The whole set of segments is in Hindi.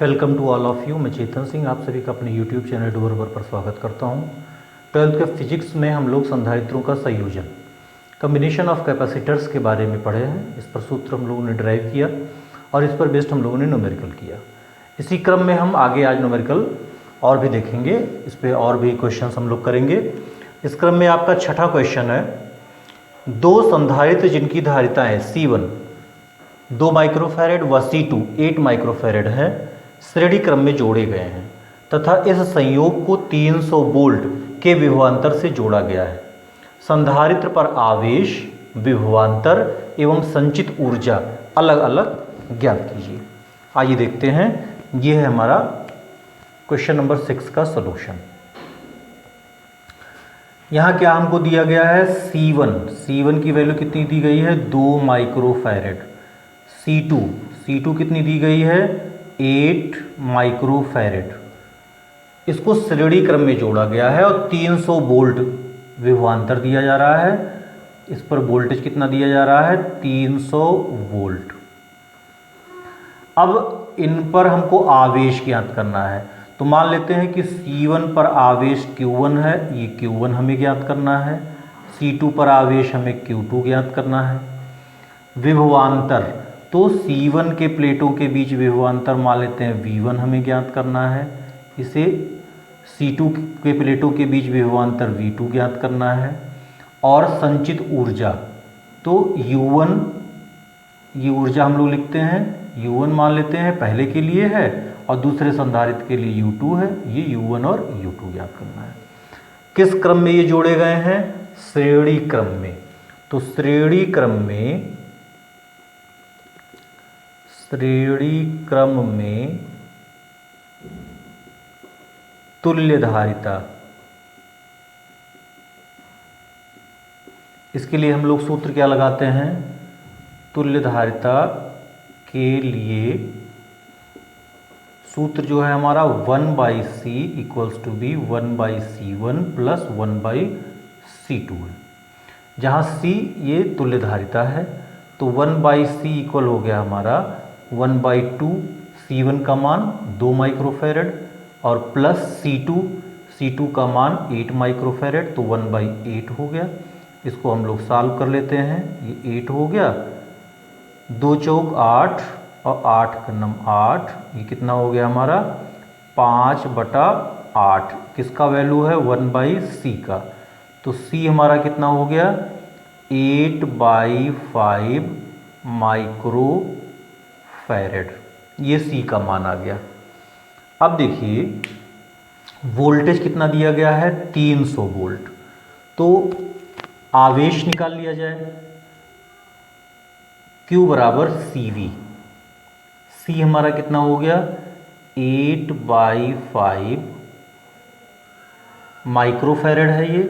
Welcome to all of you. मैं चेतन सिंह आप सभी का अपने यूट्यूब चैनल डोरवर पर स्वागत करता हूं। 12th के फिजिक्स में हम लोग संधारित्रों का संयोजन कम्बिनेशन ऑफ कैपेसिटर्स के बारे में पढ़े हैं। इस पर सूत्र हम लोगों ने ड्राइव किया और इस पर बेस्ड हम लोगों ने न्यूमेरिकल किया। इसी क्रम में हम आगे आज न्यूमेरिकल और भी देखेंगे, इस पर और भी क्वेश्चन हम लोग करेंगे। इस क्रम में आपका छठा क्वेश्चन है, दो संधारित्र जिनकी धारिताएँ C1 2 माइक्रोफैरेड व C2 8 माइक्रोफैरेड है श्रेणी क्रम में जोड़े गए हैं तथा इस संयोग को 300 वोल्ट के विभवांतर से जोड़ा गया है। संधारित्र पर आवेश, विभवांतर एवं संचित ऊर्जा अलग अलग ज्ञात कीजिए। आइए देखते हैं, यह है हमारा क्वेश्चन नंबर 6 का सॉल्यूशन। यहाँ क्या हमको दिया गया है, C1 की वैल्यू कितनी दी गई है 2 माइक्रोफैरेड। C2 कितनी दी गई है 8 माइक्रोफैरेड। इसको श्रेणी क्रम में जोड़ा गया है और 300 वोल्ट विभवांतर दिया जा रहा है। इस पर वोल्टेज कितना दिया जा रहा है 300 वोल्ट। अब इन पर हमको आवेश ज्ञात करना है, तो मान लेते हैं कि C1 पर आवेश Q1 है, ये Q1 हमें ज्ञात करना है। C2 पर आवेश हमें Q2 ज्ञात करना है। विभवांतर तो C1 के प्लेटों के बीच विभवांतर मान लेते हैं V1 हमें ज्ञात करना है। इसे C2 के प्लेटों के बीच विभवांतर V2 ज्ञात करना है। और संचित ऊर्जा तो U1, ये ऊर्जा हम लोग लिखते हैं U1 मान लेते हैं पहले के लिए है और दूसरे संधारित्र के लिए U2 है। ये U1 और U2 ज्ञात करना है। किस क्रम में ये जोड़े गए हैं, श्रेणी क्रम में। तो श्रेणी क्रम में तुल्य धारिता, इसके लिए हम लोग सूत्र क्या लगाते हैं, तुल्य धारिता के लिए सूत्र जो है हमारा 1/C = B 1/C1 + 1/C2 है। जहाँ C ये तुल्य धारिता है तो 1/C इक्वल हो गया हमारा 1/2 C1 का मान 2 माइक्रोफैरेड और प्लस C2 का मान 8 माइक्रोफैरेड, तो 1/8 हो गया। इसको हम लोग सॉल्व कर लेते हैं, ये 8 हो गया, 2 चौक 8 और 8 का नम 8, ये कितना हो गया हमारा 5/8। किसका वैल्यू है 1/C का, तो C हमारा कितना हो गया 8/5 माइक्रोफैरेड, ये C का मान आ गया। अब देखिए वोल्टेज कितना दिया गया है 300 वोल्ट, तो आवेश निकाल लिया जाए। Q बराबर CV, C हमारा कितना हो गया 8/5 माइक्रोफैरेड है ये,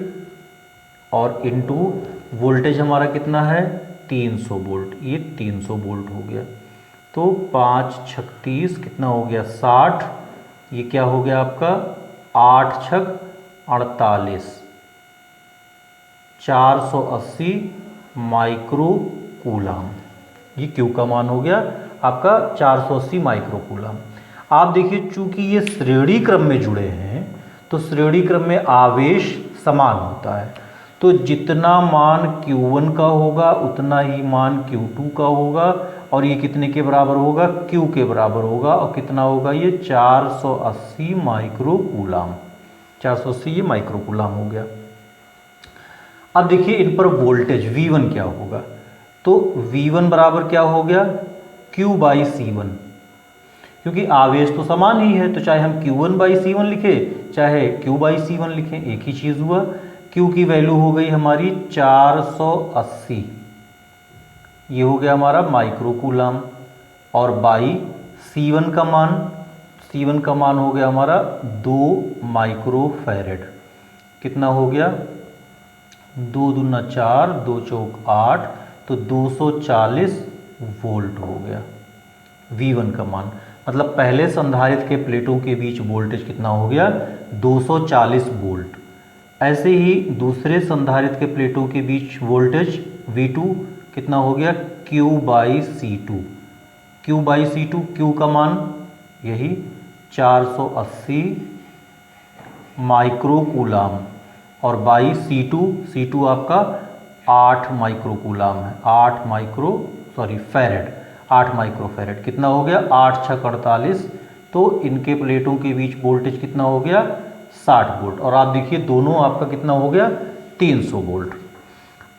और इनटू वोल्टेज हमारा कितना है 300 वोल्ट, ये 300 वोल्ट हो गया। तो 5 36 कितना हो गया 60, ये क्या हो गया आपका 8 6 48, 480 माइक्रोकूलम, ये Q का मान हो गया आपका 480 माइक्रोकूलम। आप देखिए चूंकि ये श्रेणी क्रम में जुड़े हैं तो श्रेणी क्रम में आवेश समान होता है, तो जितना मान Q1 का होगा उतना ही मान Q2 का होगा, और ये कितने के बराबर होगा Q के बराबर होगा, और कितना होगा ये 480 माइक्रोकूलम, 480 ये माइक्रोकूलम हो गया। अब देखिए इन पर वोल्टेज V1 क्या होगा, तो V1 बराबर क्या हो गया Q/C1, क्योंकि आवेश तो समान ही है, तो चाहे हम Q1/C1 लिखें चाहे Q/C1 लिखें एक ही चीज़ हुआ। Q की वैल्यू हो गई हमारी 480, ये हो गया हमारा माइक्रोकूलम, और बाई C1 का मान हो गया हमारा 2 माइक्रोफैरेड, कितना हो गया 2 दूना 4 2 चौक 8, तो 240 वोल्ट हो गया V1 का मान। मतलब पहले संधारित्र के प्लेटों के बीच वोल्टेज कितना हो गया 240 वोल्ट। ऐसे ही दूसरे संधारित्र के प्लेटों के बीच वोल्टेज V2 कितना हो गया Q/C2, Q का मान यही 480 माइक्रोकूलाम। और बाई C2 आपका 8 माइक्रोकूलाम है, 8 माइक्रोफैरेड। कितना हो गया? 8 छक 48। तो इनके प्लेटों के बीच वोल्टेज कितना हो गया? 60 वोल्ट। और आप देखिए दोनों आपका कितना हो गया? 300 वोल्ट।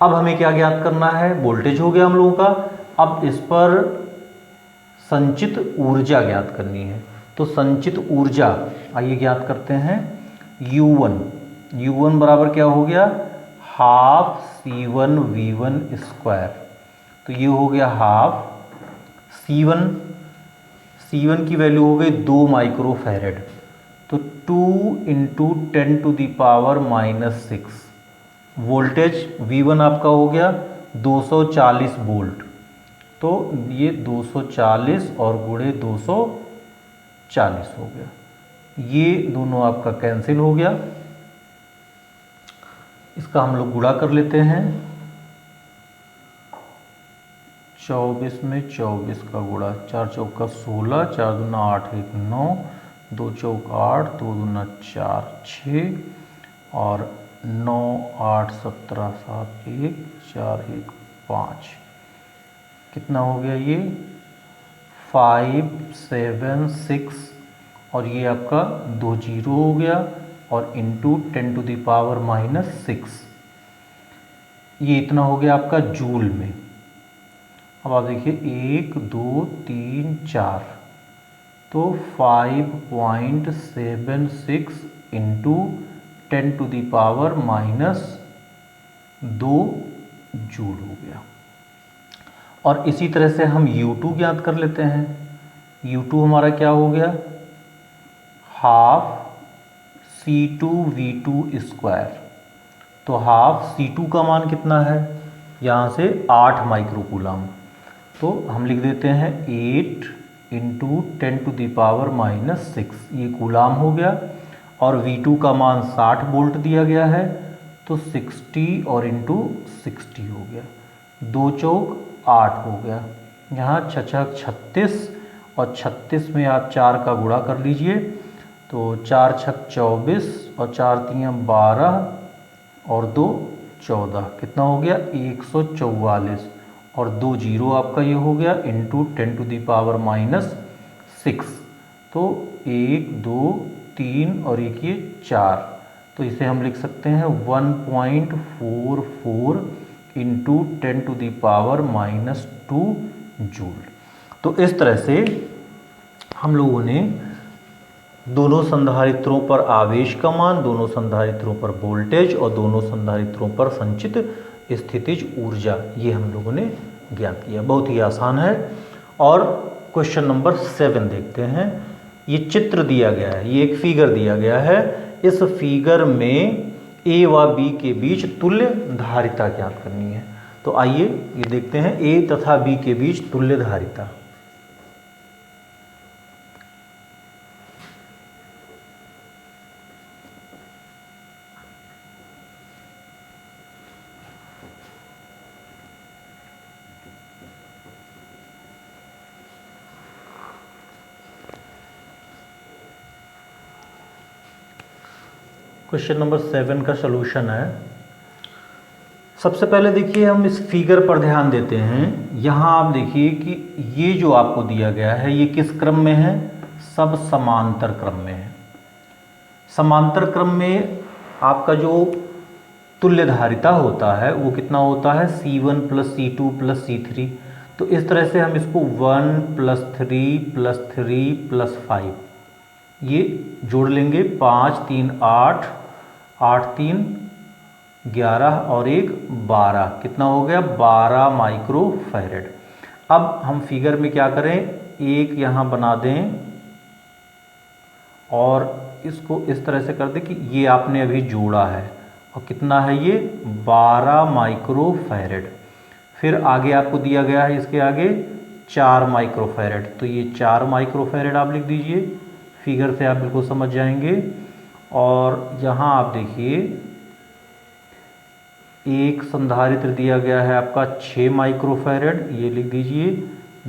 अब हमें क्या ज्ञात करना है? वोल्टेज हो गया हम लोगों का। अब इस पर संचित ऊर्जा ज्ञात करनी है। तो संचित ऊर्जा आइए ज्ञात करते हैं। U1 बराबर क्या हो गया? Half C1V1 square. तो ये हो गया हाफ C1 की वैल्यू हो गई 2 माइक्रोफैरेड। तो 2 × 10⁻⁻6। वोल्टेज V1 आपका हो गया 240 वोल्ट। तो ये 240 और गुणे 240 हो गया। ये दोनों आपका कैंसिल हो गया। इसका हम लोग गुणा कर लेते हैं। 24 में 24 का गुणा, 4 चौका 16, 4 दूना 8, 1 9, 2 चौका 8, 2 दूना 4 6, और 9 8 17 7 1 4 1 5। कितना हो गया? ये 576। और ये आपका 2 जीरो हो गया और इंटू 10⁻⁻6। ये इतना हो गया आपका जूल में। अब आप देखिए 1 2 3 4, तो 5.76 इंटू 10⁻⁻2 जूल हो गया। और इसी तरह से हम U2 ज्ञात कर लेते हैं। U2 हमारा क्या हो गया? Half C2V2 square. तो हाफ C2 का मान कितना है? यहाँ से 8 माइक्रोकूलाम। तो हम लिख देते हैं 8 × 10⁻⁻6। ये कूलाम हो गया। और V2 का मान 60 वोल्ट दिया गया है, तो 60 और इंटू 60 हो गया। 2 चौक 8 हो गया। यहाँ 6 छक 36, और 36 में आप 4 का गुणा कर लीजिए। तो 4 छक 24 और 4 3 12 और 2 14। कितना हो गया? 144। और 2 जीरो आपका ये हो गया इंटू 10⁻⁻6। तो 1 2 3 और एक ये 4। तो इसे हम लिख सकते हैं 1.44 इंटू 10⁻⁻2 जूल। तो इस तरह से हम लोगों ने दोनों संधारित्रों पर आवेश का मान, दोनों संधारित्रों पर वोल्टेज और दोनों संधारित्रों पर संचित स्थितिज ऊर्जा, ये हम लोगों ने ज्ञात किया। बहुत ही आसान है। और क्वेश्चन नंबर 7 देखते हैं। ये चित्र दिया गया है, ये एक फिगर दिया गया है। इस फिगर में A व B के बीच तुल्य धारिता ज्ञात करनी है। तो आइए ये देखते हैं A तथा B के बीच तुल्य धारिता। क्वेश्चन नंबर 7 का सलूशन है। सबसे पहले देखिए हम इस फिगर पर ध्यान देते हैं। यहाँ आप देखिए कि ये जो आपको दिया गया है ये किस क्रम में है? सब समांतर क्रम में है। समांतर क्रम में आपका जो तुल्य धारिता होता है वो कितना होता है? C1 + C2 + C3। तो इस तरह से हम इसको 1 + 3 + 3 + 5 ये जोड़ लेंगे। 5 3 8, 8 3 11 और 1 12। कितना हो गया? 12 माइक्रोफैरेड। अब हम फिगर में क्या करें? एक यहाँ बना दें और इसको इस तरह से कर दें कि ये आपने अभी जोड़ा है। और कितना है ये? 12 माइक्रोफैरेड। फिर आगे आपको दिया गया है, इसके आगे 4 माइक्रोफैरेड। तो ये 4 माइक्रोफैरेड आप लिख दीजिए। फिगर से आप बिल्कुल समझ जाएंगे। और यहाँ आप देखिए एक संधारित्र दिया गया है आपका 6 माइक्रोफैरेड, ये लिख दीजिए।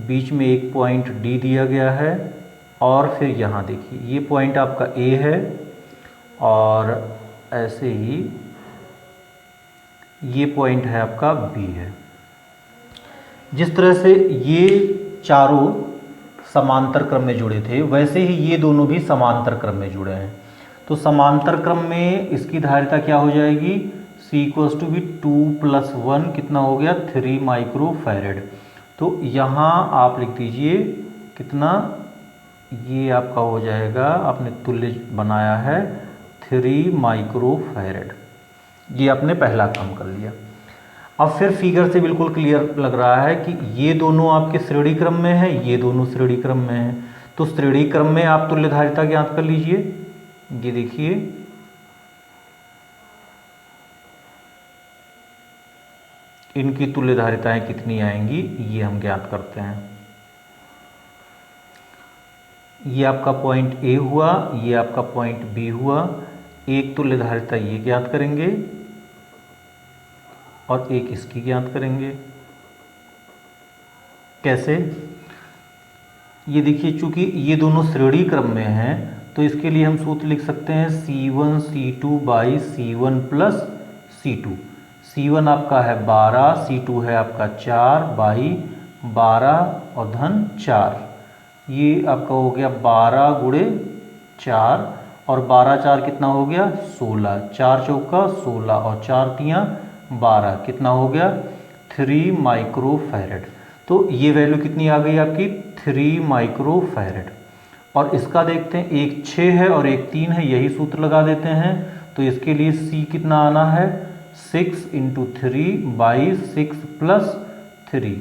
बीच में एक पॉइंट D दिया गया है और फिर यहाँ देखिए ये पॉइंट आपका ए है और ऐसे ही ये पॉइंट है आपका बी है। जिस तरह से ये चारों समांतर क्रम में जुड़े थे वैसे ही ये दोनों भी समांतर क्रम में जुड़े हैं। तो समांतर क्रम में इसकी धारिता क्या हो जाएगी, C इक्वल्स टू भी 2+1 कितना हो गया 3 माइक्रो फैरेड। तो यहाँ आप लिख दीजिए कितना, ये आपका हो जाएगा, आपने तुल्य बनाया है 3 माइक्रो फैरेड। ये आपने पहला काम कर लिया। अब फिर फिगर से बिल्कुल क्लियर लग रहा है कि ये दोनों आपके श्रेणी क्रम में है, ये दोनों श्रेणी क्रम में है। तो श्रेणी क्रम में आप तुल्य धारिता ज्ञात कर लीजिए। ये देखिए इनकी तुल्य धारिताएं कितनी आएंगी ये हम ज्ञात करते हैं। ये आपका पॉइंट ए हुआ, ये आपका पॉइंट बी हुआ। एक तुल्य धारिता ये ज्ञात करेंगे और एक इसकी ज्ञात करेंगे। कैसे, ये देखिए चूंकि ये दोनों श्रेणी क्रम में हैं तो इसके लिए हम सूत्र लिख सकते हैं C1 C2 by C1 plus C2। C1 आपका है 12, C2 है आपका 4 बाई 12 और धन 4। ये आपका हो गया 12 गुणे 4 और 12 4 कितना हो गया 16, 4 चौका 16 और 4 तियाँ 12 कितना हो गया 3 माइक्रो फैरेड। तो ये वैल्यू कितनी आ गई आपकी 3 माइक्रो फैरेड। और इसका देखते हैं, एक 6 है और एक 3 है, यही सूत्र लगा देते हैं। तो इसके लिए C कितना आना है 6 × 3 बाई 6 प्लस 3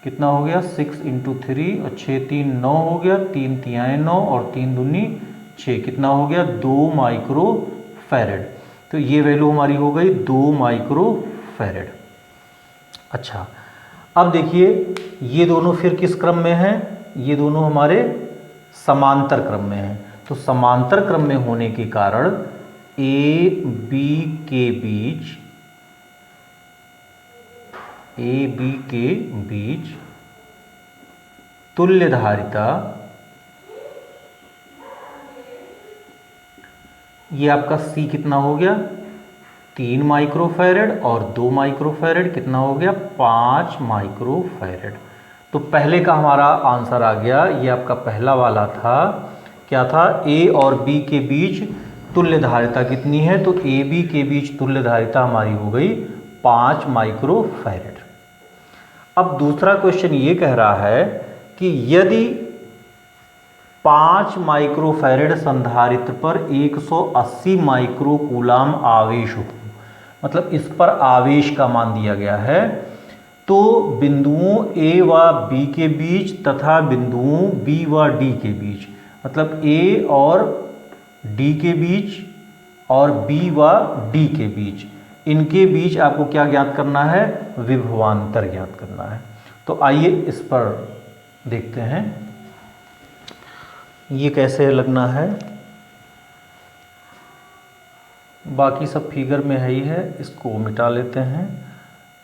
कितना हो गया 6 × 3 और 6 3 9 हो गया, 3 तियाएँ 9 और 3 दूनी 6 कितना हो गया 2 माइक्रो फैरेड। तो ये वैल्यू हमारी हो गई 2 माइक्रो फैरेड। अच्छा, अब देखिए ये दोनों फिर किस क्रम में हैं, ये दोनों हमारे समांतर क्रम में हैं। तो समांतर क्रम में होने के कारण ए बी के बीच तुल्य धारिता ये आपका C कितना हो गया 3 माइक्रो फैरेड और 2 माइक्रो फैरेड कितना हो गया 5 माइक्रो फैरेड। तो पहले का हमारा आंसर आ गया, ये आपका पहला वाला था, क्या था A और B के बीच तुल्य धारिता कितनी है, तो A B के बीच तुल्य धारिता हमारी हो गई 5 माइक्रो फैरेड। अब दूसरा क्वेश्चन ये कह रहा है कि यदि 5 माइक्रो फैरेड संधारित्र पर 180 माइक्रो कूलाम आवेश हो, मतलब इस पर आवेश का मान दिया गया है, तो बिंदुओं A व B के बीच तथा बिंदुओं B व D के बीच, मतलब A और D के बीच और B व D के बीच, इनके बीच आपको क्या ज्ञात करना है, विभवांतर ज्ञात करना है। तो आइए इस पर देखते हैं ये कैसे लगना है। बाकी सब फिगर में है ही है, इसको मिटा लेते हैं।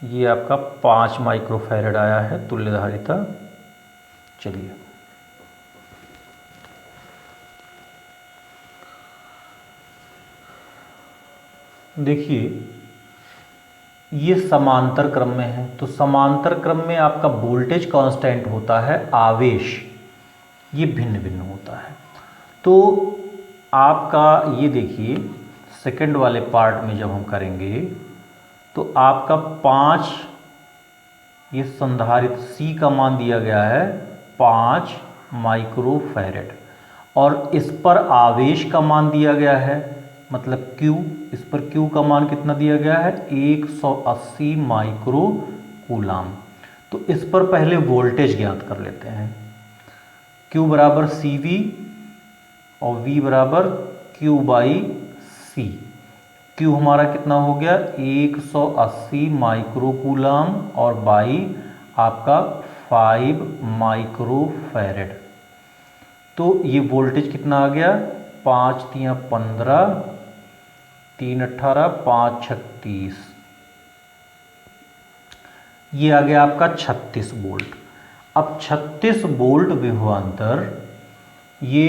ये आपका 5 माइक्रो फैरेड आया है तुल्य धारिता। चलिए देखिए ये समांतर क्रम में है, तो समांतर क्रम में आपका वोल्टेज कांस्टेंट होता है आवेश, ये भिन्न भिन्न होता है। तो आपका ये देखिए सेकंड वाले पार्ट में जब हम करेंगे तो आपका 5 ये संधारित्र C का मान दिया गया है 5 माइक्रो फैरेड और इस पर आवेश का मान दिया गया है, मतलब Q, इस पर Q का मान कितना दिया गया है 180 माइक्रो कूलाम। तो इस पर पहले वोल्टेज ज्ञात कर लेते हैं। Q बराबर CV और V बराबर Q बाई C। Q हमारा कितना हो गया 180 माइक्रो कूलाम और बाई आपका 5 माइक्रो फैरेड। तो ये वोल्टेज कितना आ गया 5 तियाँ 15, 3 18, 5 36, ये आ गया आपका 36 वोल्ट। अब 36 वोल्ट विभवांतर ये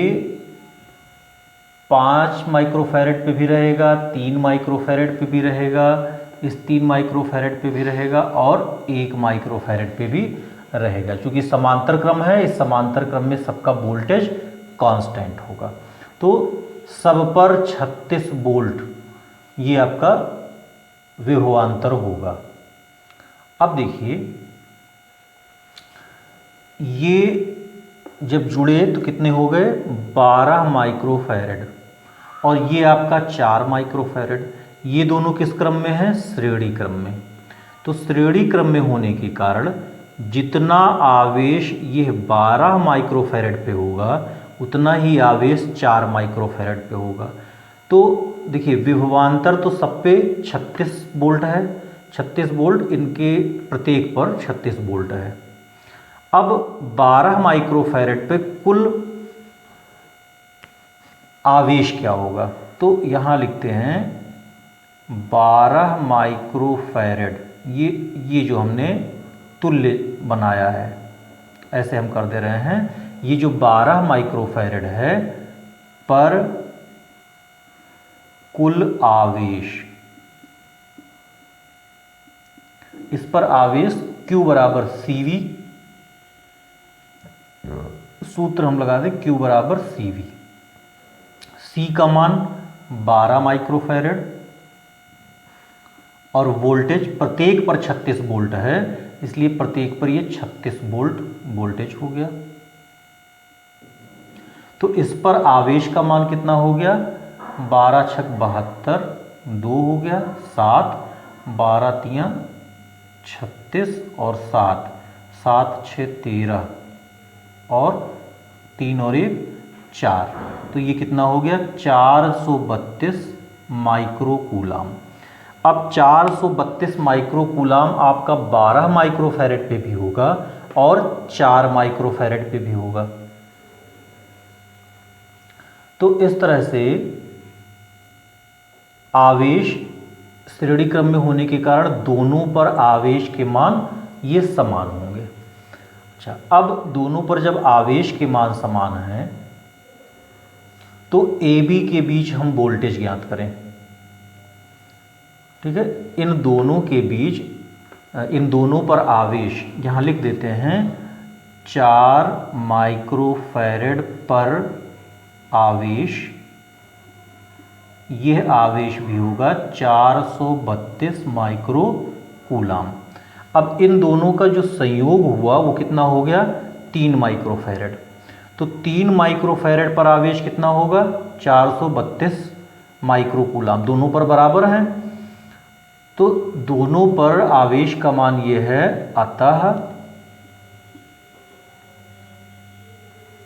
5 माइक्रोफैरेड पे भी रहेगा, 3 माइक्रोफैरेड पे भी रहेगा, इस 3 माइक्रोफैरेड पे भी रहेगा और 1 माइक्रोफैरेड पे भी रहेगा। क्योंकि समांतर क्रम है, इस समांतर क्रम में सबका वोल्टेज कांस्टेंट होगा। तो सब पर 36 वोल्ट ये आपका विभवांतर होगा। अब देखिए ये जब जुड़े तो कितने हो गए, 12 माइक्रोफैरेड, और ये आपका 4 माइक्रोफैरेड। ये दोनों किस क्रम में है, श्रेणी क्रम में। तो श्रेणी क्रम में होने के कारण जितना आवेश ये 12 माइक्रोफैरेड पे होगा उतना ही आवेश 4 माइक्रोफैरेड पे होगा। तो देखिए विभवांतर तो सब पे 36 वोल्ट है, 36 वोल्ट, इनके प्रत्येक पर 36 वोल्ट है। अब 12 माइक्रोफैरेड पे कुल आवेश क्या होगा, तो यहाँ लिखते हैं 12 माइक्रोफैरेड, ये जो हमने तुल्य बनाया है ऐसे हम कर दे रहे हैं। ये जो 12 माइक्रोफैरेड है पर कुल आवेश, इस पर आवेश Q बराबर CV, सूत्र हम लगा दें Q बराबर CV। C का मान 12 माइक्रोफैरेड और वोल्टेज प्रत्येक पर 36 वोल्ट है, इसलिए प्रत्येक पर ये 36 वोल्ट वोल्टेज हो गया। तो इस पर आवेश का मान कितना हो गया, 12 छक 72, 2 हो गया 7, 12 तियां 36 और 7, 7 6 13 और 3 और 1 4, तो ये कितना हो गया 432 माइक्रोकूलाम। अब 432 माइक्रोकूलाम आपका 12 माइक्रोफैरेड पे भी होगा और 4 माइक्रोफैरेड पे भी होगा। तो इस तरह से आवेश श्रेणी क्रम में होने के कारण दोनों पर आवेश के मान ये समान होंगे। अच्छा, अब दोनों पर जब आवेश के मान समान हैं तो AB के बीच हम वोल्टेज ज्ञात करें। ठीक है, इन दोनों के बीच, इन दोनों पर आवेश यहाँ लिख देते हैं 4 माइक्रोफैरेड पर आवेश, यह आवेश भी होगा 432 माइक्रोकूलाम। अब इन दोनों का जो संयोग हुआ वो कितना हो गया, 3 माइक्रोफैरेड। तो 3 माइक्रोफैरेड पर आवेश कितना होगा, 432 माइक्रोकूलाम, दोनों पर बराबर हैं। तो दोनों पर आवेश का मान ये है, अतः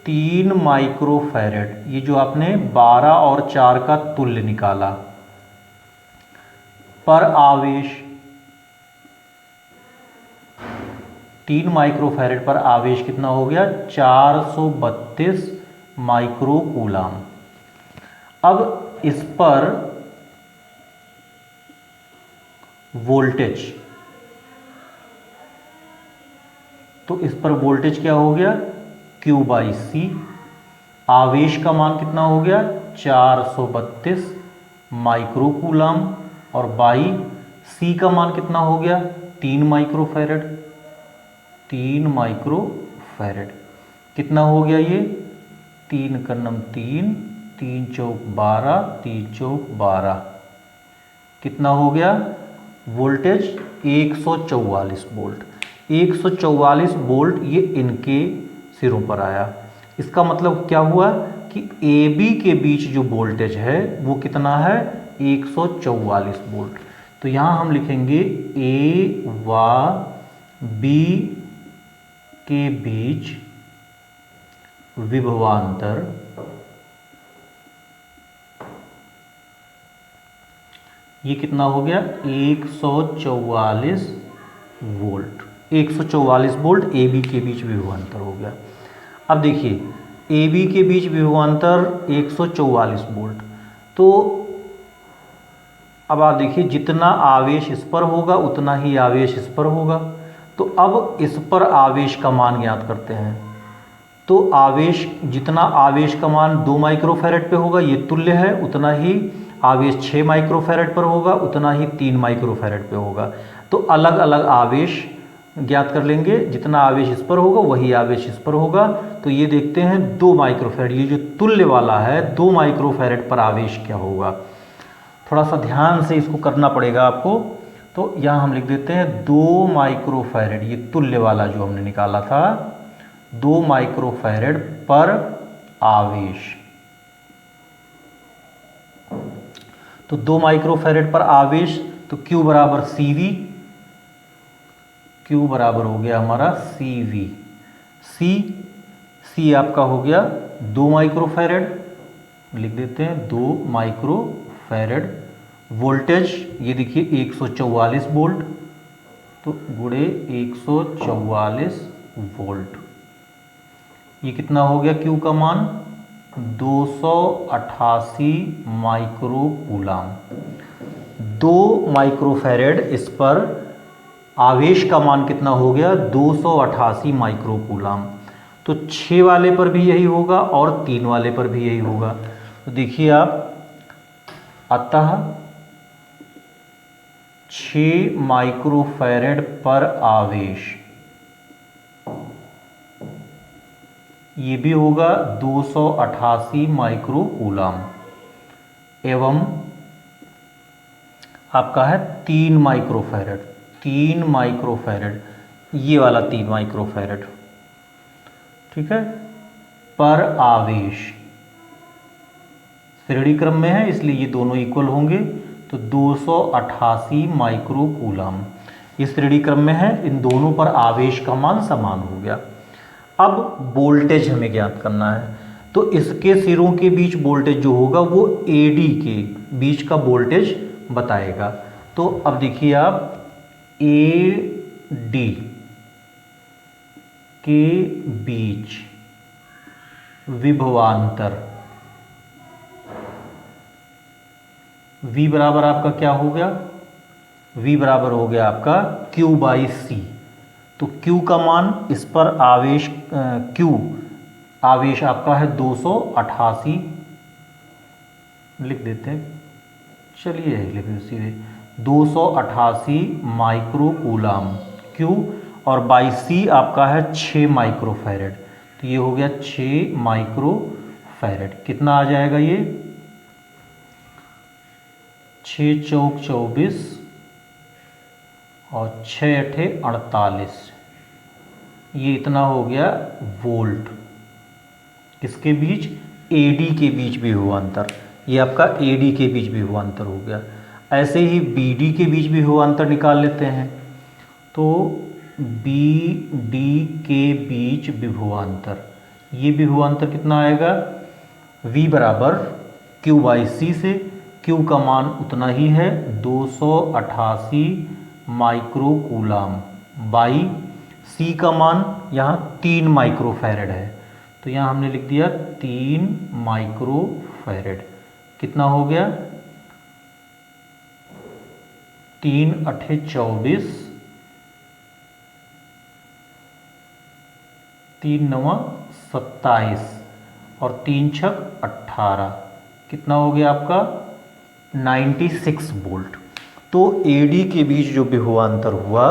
3 माइक्रोफैरेड, ये जो आपने 12 और 4 का तुल्य निकाला, पर आवेश 3 माइक्रोफैरेड पर आवेश कितना हो गया, 432 माइक्रोकूलाम। अब इस पर वोल्टेज, तो इस पर वोल्टेज क्या हो गया, Q/C। आवेश का मान कितना हो गया, 432 माइक्रोकूलाम, और बाई C का मान कितना हो गया, 3 माइक्रोफैरेड। 3 माइक्रोफैरेड कितना हो गया ये, 3 कन्नम 3, 3 चौक 12, 3 चौक 12, कितना हो गया वोल्टेज, 144 वोल्ट। 144 वोल्ट ये इनके सिरों पर आया। इसका मतलब क्या हुआ कि AB के बीच जो वोल्टेज है वो कितना है, 144 वोल्ट। तो यहाँ हम लिखेंगे A व B के बीच विभवांतर ये कितना हो गया, 144 वोल्ट। 144 वोल्ट AB के बीच विभवांतर हो गया। अब देखिए AB के बीच विभवांतर 144 वोल्ट, तो अब आप देखिए जितना आवेश इस पर होगा उतना ही आवेश इस पर होगा। तो अब इस पर आवेश का मान ज्ञात करते हैं। तो आवेश, जितना आवेश का मान 2 माइक्रोफैरड पे होगा ये तुल्य है, उतना ही आवेश 6 माइक्रोफैरड पर होगा, उतना ही 3 माइक्रोफैरड पे होगा। तो अलग अलग आवेश ज्ञात कर लेंगे, जितना आवेश इस पर होगा वही आवेश इस पर होगा। तो ये देखते हैं 2 माइक्रोफैरड, ये जो तुल्य वाला है 2 माइक्रोफैरड पर आवेश क्या होगा। थोड़ा सा ध्यान से इसको करना पड़ेगा आपको। तो यहाँ हम लिख देते हैं 2 माइक्रोफैरड, ये तुल्य वाला जो हमने निकाला था, 2 माइक्रोफैरड पर आवेश। तो 2 माइक्रोफैरड पर आवेश, तो Q बराबर CV, Q बराबर हो गया हमारा CV। C आपका हो गया 2 माइक्रोफैरड, लिख देते हैं 2 माइक्रोफैरड। वोल्टेज ये देखिए 144 वोल्ट, तो गुणे 144 वोल्ट, ये कितना हो गया Q का मान 288 माइक्रोकूलाम। 2 माइक्रोफैरड, इस पर आवेश का मान कितना हो गया 288 माइक्रोकूलाम। तो 6 वाले पर भी यही होगा और 3 वाले पर भी यही होगा। तो देखिए आप, अतः 6 माइक्रोफैरड पर आवेश, ये भी होगा 288 माइक्रोकूलाम, एवं आपका है 3 माइक्रोफैरड, 3 माइक्रोफैरड, ये वाला 3 माइक्रोफैरड, ठीक है, पर आवेश। श्रेणी क्रम में है इसलिए ये दोनों इक्वल होंगे, तो 288 माइक्रोकूलाम इस श्रेणी क्रम में है, इन दोनों पर आवेश का मान समान हो गया। अब वोल्टेज हमें ज्ञात करना है, तो इसके सिरों के बीच वोल्टेज जो होगा वो AD के बीच का वोल्टेज बताएगा। तो अब देखिए आप, AD के बीच विभवांतर V बराबर आपका क्या हो गया, V बराबर हो गया आपका Q/C। तो Q का मान, इस पर आवेश Q आवेश आपका है 288, लिख देते हैं, चलिए यही लिख देते सीधे 288 माइक्रोकूलाम Q, और बाई C आपका है 6 माइक्रोफैरड। तो ये हो गया 6 माइक्रोफैरड। कितना आ जाएगा ये, 6 चौक 24 और 6 अठे 48, ये इतना हो गया वोल्ट। किसके बीच, AD के बीच विभवांतर, ये आपका AD के बीच विभवांतर हो गया। ऐसे ही BD के बीच विभवांतर निकाल लेते हैं। तो BD के बीच विभवांतर, ये विभवांतर कितना आएगा, V बराबर Q/C से, Q का मान उतना ही है 288 माइक्रोकूलाम, बाई C का मान यहाँ 3 माइक्रोफैरड है, तो यहाँ हमने लिख दिया 3 माइक्रोफैरड। कितना हो गया, 3 अठे 24, 3 नवा 27 और 3 छक 18, कितना हो गया आपका 96 वोल्ट। तो AD के बीच जो विभवांतर हुआ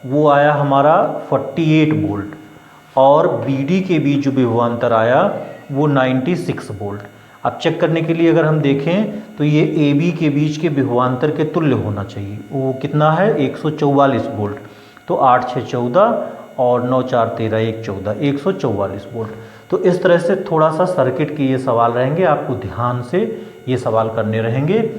वो आया हमारा 48 वोल्ट, और BD के बीच जो विभवांतर आया वो 96 वोल्ट। अब चेक करने के लिए अगर हम देखें तो ये AB के बीच के विभवांतर के तुल्य होना चाहिए। वो कितना है 144 वोल्ट। तो 8 6 14 और 9 4 13 1 14, 144 वोल्ट। तो इस तरह से थोड़ा सा सर्किट के ये सवाल रहेंगे, आपको ध्यान से ये सवाल करने रहेंगे।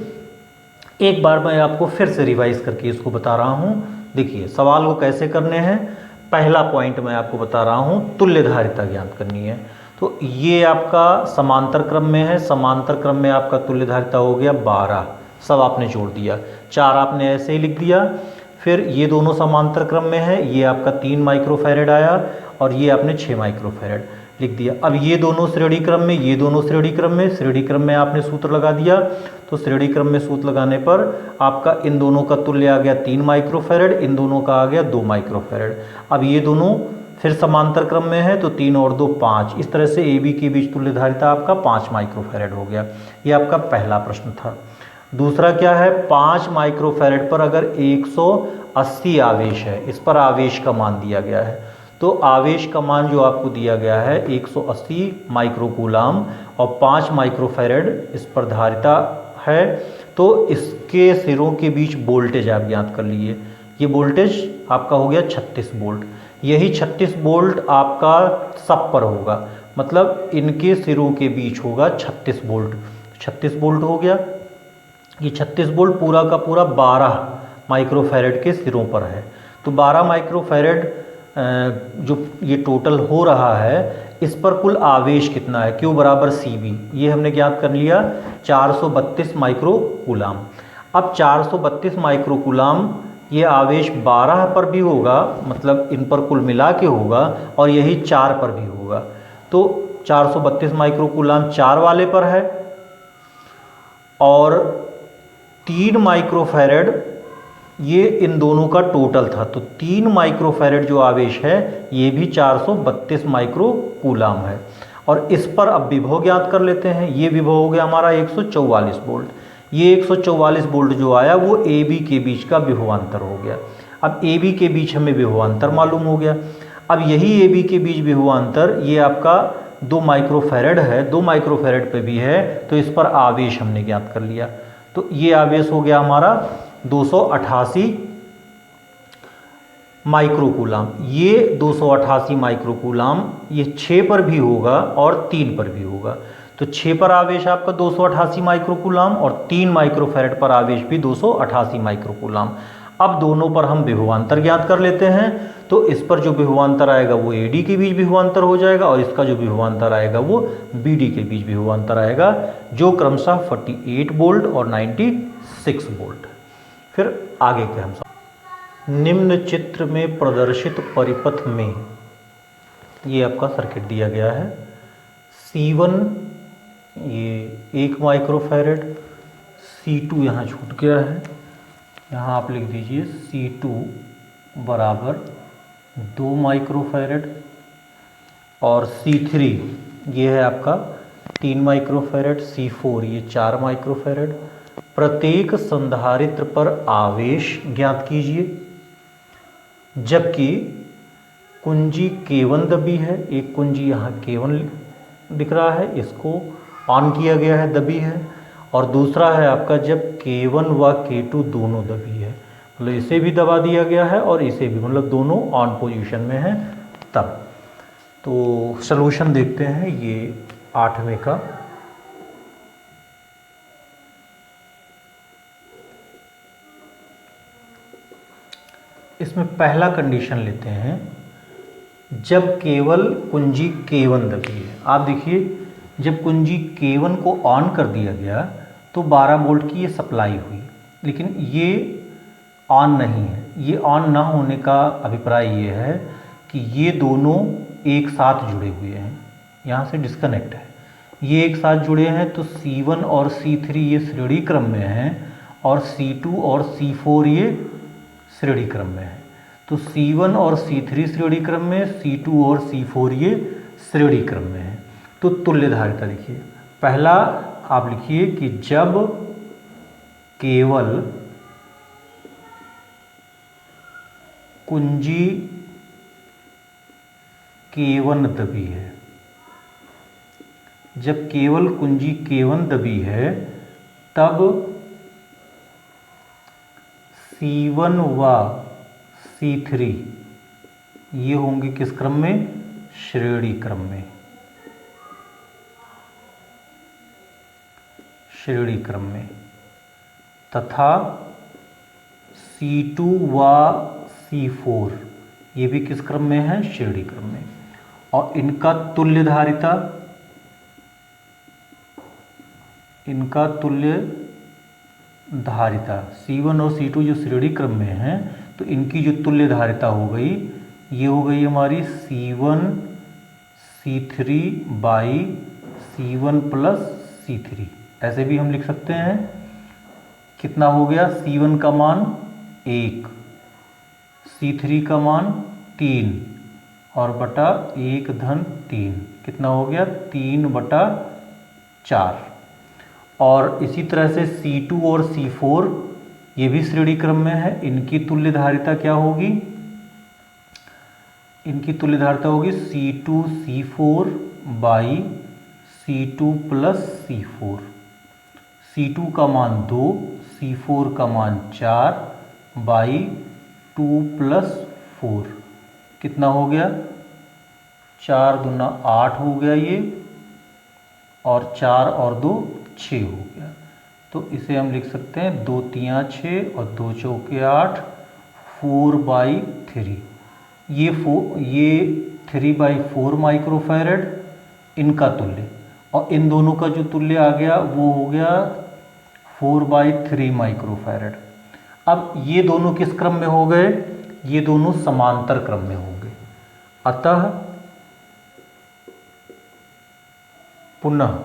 एक बार मैं आपको फिर से रिवाइज करके इसको बता रहा हूँ। देखिए सवाल को कैसे करने हैं। पहला पॉइंट मैं आपको बता रहा हूँ, तुल्य धारिता ज्ञात करनी है। तो ये आपका समांतर क्रम में है, समांतर क्रम में आपका तुल्य धारिता हो गया 12, सब आपने जोड़ दिया, 4 आपने ऐसे ही लिख दिया। फिर ये दोनों समांतर क्रम में है, ये आपका 3 माइक्रोफैरड आया और ये आपने 6 माइक्रोफैरड लिख दिया। अब ये दोनों श्रेणी क्रम में, ये दोनों श्रेणी क्रम में, श्रेणी क्रम में आपने सूत्र लगा दिया। तो श्रेणी क्रम में सूत्र लगाने पर आपका इन दोनों का तुल्य आ गया 3 माइक्रोफैरड, इन दोनों का आ गया 2 माइक्रोफैरड। अब ये दोनों फिर समांतर क्रम में है तो 3 और 2 5, इस तरह से ए बी के बीच तुल्य धारिता आपका 5 माइक्रोफैरड हो गया। ये आपका पहला प्रश्न था। दूसरा क्या है, 5 माइक्रोफैरड पर अगर 180 आवेश है, इस पर आवेश का मान दिया गया है, तो आवेश का मान जो आपको दिया गया है 180 माइक्रोकूलाम और 5 माइक्रोफैरड इस पर धारिता है, तो इसके सिरों के बीच वोल्टेज आप ज्ञात कर लिए। ये वोल्टेज आपका हो गया 36 वोल्ट। यही 36 वोल्ट आपका सब पर होगा, मतलब इनके सिरों के बीच होगा 36 वोल्ट। 36 वोल्ट हो गया। ये 36 वोल्ट पूरा का पूरा 12 माइक्रोफैरड के सिरों पर है। तो 12 माइक्रोफैरड जो ये टोटल हो रहा है, इस पर कुल आवेश कितना है, Q बराबर CV, ये हमने ज्ञात कर लिया 432 माइक्रोकूलाम। अब 432 माइक्रोकूलाम ये आवेश 12 पर भी होगा, मतलब इन पर कुल मिला के होगा, और यही 4 पर भी होगा। तो 432 माइक्रोकूलाम 4 वाले पर है और 3 माइक्रोफैरड ये इन दोनों का टोटल था। तो 3 माइक्रोफैरड जो आवेश है ये भी 432 माइक्रोकूलाम है। और इस पर अब विभव ज्ञात कर लेते हैं। ये विभव हो गया हमारा 144 वोल्ट। ये 144 वोल्ट जो आया वो ए बी के बीच का विभवांतर हो गया। अब ए बी के बीच हमें विभवांतर मालूम हो गया। अब यही ए बी के बीच विभवांतर ये आपका 2 माइक्रोफैरड है, 2 माइक्रोफैरड पे भी है, तो इस पर आवेश हमने ज्ञात कर लिया। तो ये आवेश हो गया हमारा 288 माइक्रोकूलाम। ये 288 माइक्रोकूलाम ये 6 पर भी होगा और 3 पर भी होगा। तो 6 पर आवेश आपका 288 माइक्रोकूलाम और 3 माइक्रोफैरड पर आवेश भी 288 माइक्रोकूलाम। अब दोनों पर हम विभवांतर ज्ञात कर लेते हैं। तो इस पर जो विभवांतर आएगा वो AD के बीच विभवांतर हो जाएगा और इसका जो विभवांतर आएगा वो BD के बीच विभवांतर आएगा, जो क्रमशः 48 वोल्ट और 96 वोल्ट। फिर आगे के हम निम्न चित्र में प्रदर्शित परिपथ में ये आपका सर्किट दिया गया है। C1 ये 1 माइक्रोफैरड, C2 यहाँ छूट गया है, यहाँ आप लिख दीजिए C2 बराबर 2 माइक्रोफैरड और C3 ये है आपका 3 माइक्रोफैरड, C4 ये 4 माइक्रोफैरड। प्रत्येक संधारित्र पर आवेश ज्ञात कीजिए। जबकि कुंजी K1 दबी है, एक कुंजी यहाँ K1 दिख रहा है, इसको ऑन किया गया है, दबी है, और दूसरा है आपका जब K1 व K2 दोनों दबी है, मतलब इसे भी दबा दिया गया है और इसे भी, मतलब दोनों ऑन पोजीशन में है तब। तो सलूशन देखते हैं ये 8वें का। इसमें पहला कंडीशन लेते हैं, जब केवल कुंजी K1 दबी है। आप देखिए जब कुंजी K1 को ऑन कर दिया गया तो 12 वोल्ट की ये सप्लाई हुई, लेकिन ये ऑन नहीं है। ये ऑन ना होने का अभिप्राय ये है कि ये दोनों एक साथ जुड़े हुए हैं, यहाँ से डिस्कनेक्ट है, ये एक साथ जुड़े हैं। तो C1 और C3 ये श्रेणी क्रम में हैं और C2 और C4 ये श्रेणी क्रम में है। तो C1 और C3 श्रेणी क्रम में, C2 और C4 ये श्रेणी क्रम में है। तो तुल्य धारिता लिखिए। पहला आप लिखिए कि जब केवल कुंजी K1 दबी है, जब केवल कुंजी K1 दबी है तब C1 व C3 ये होंगे किस क्रम में, श्रेणी क्रम में, श्रेणी क्रम में, तथा C2 व C4 ये भी किस क्रम में है, श्रेणी क्रम में। और इनका तुल्य धारिता, इनका तुल्य धारिता C1 और C2 जो श्रेणी क्रम में हैं, तो इनकी जो तुल्य धारिता हो गई, ये हो गई हमारी C1 C3 by C1 plus C3। ऐसे भी हम लिख सकते हैं। कितना हो गया, C1 का मान 1, C3 का मान 3 और बटा 1-3, कितना हो गया 3/4। और इसी तरह से C2 और C4 ये भी श्रेणी क्रम में है, इनकी तुल्य धारिता क्या होगी, इनकी तुल्य धारिता होगी C2 C4 by C2 plus C4। C2 का मान 2, C4 का मान 4 बाई 2 प्लस 4, कितना हो गया 4 दूना 8 हो गया ये, और 4 और 2 6 हो गया। तो इसे हम लिख सकते हैं 2 तियाँ 6 और 2 चौके 8, 4/3। ये 3/4 माइक्रोफैरड इनका तुल्य, और इन दोनों का जो तुल्य आ गया वो हो गया 4/3 माइक्रोफैरड। अब ये दोनों किस क्रम में हो गए, ये दोनों समांतर क्रम में होंगे। अतः पुनः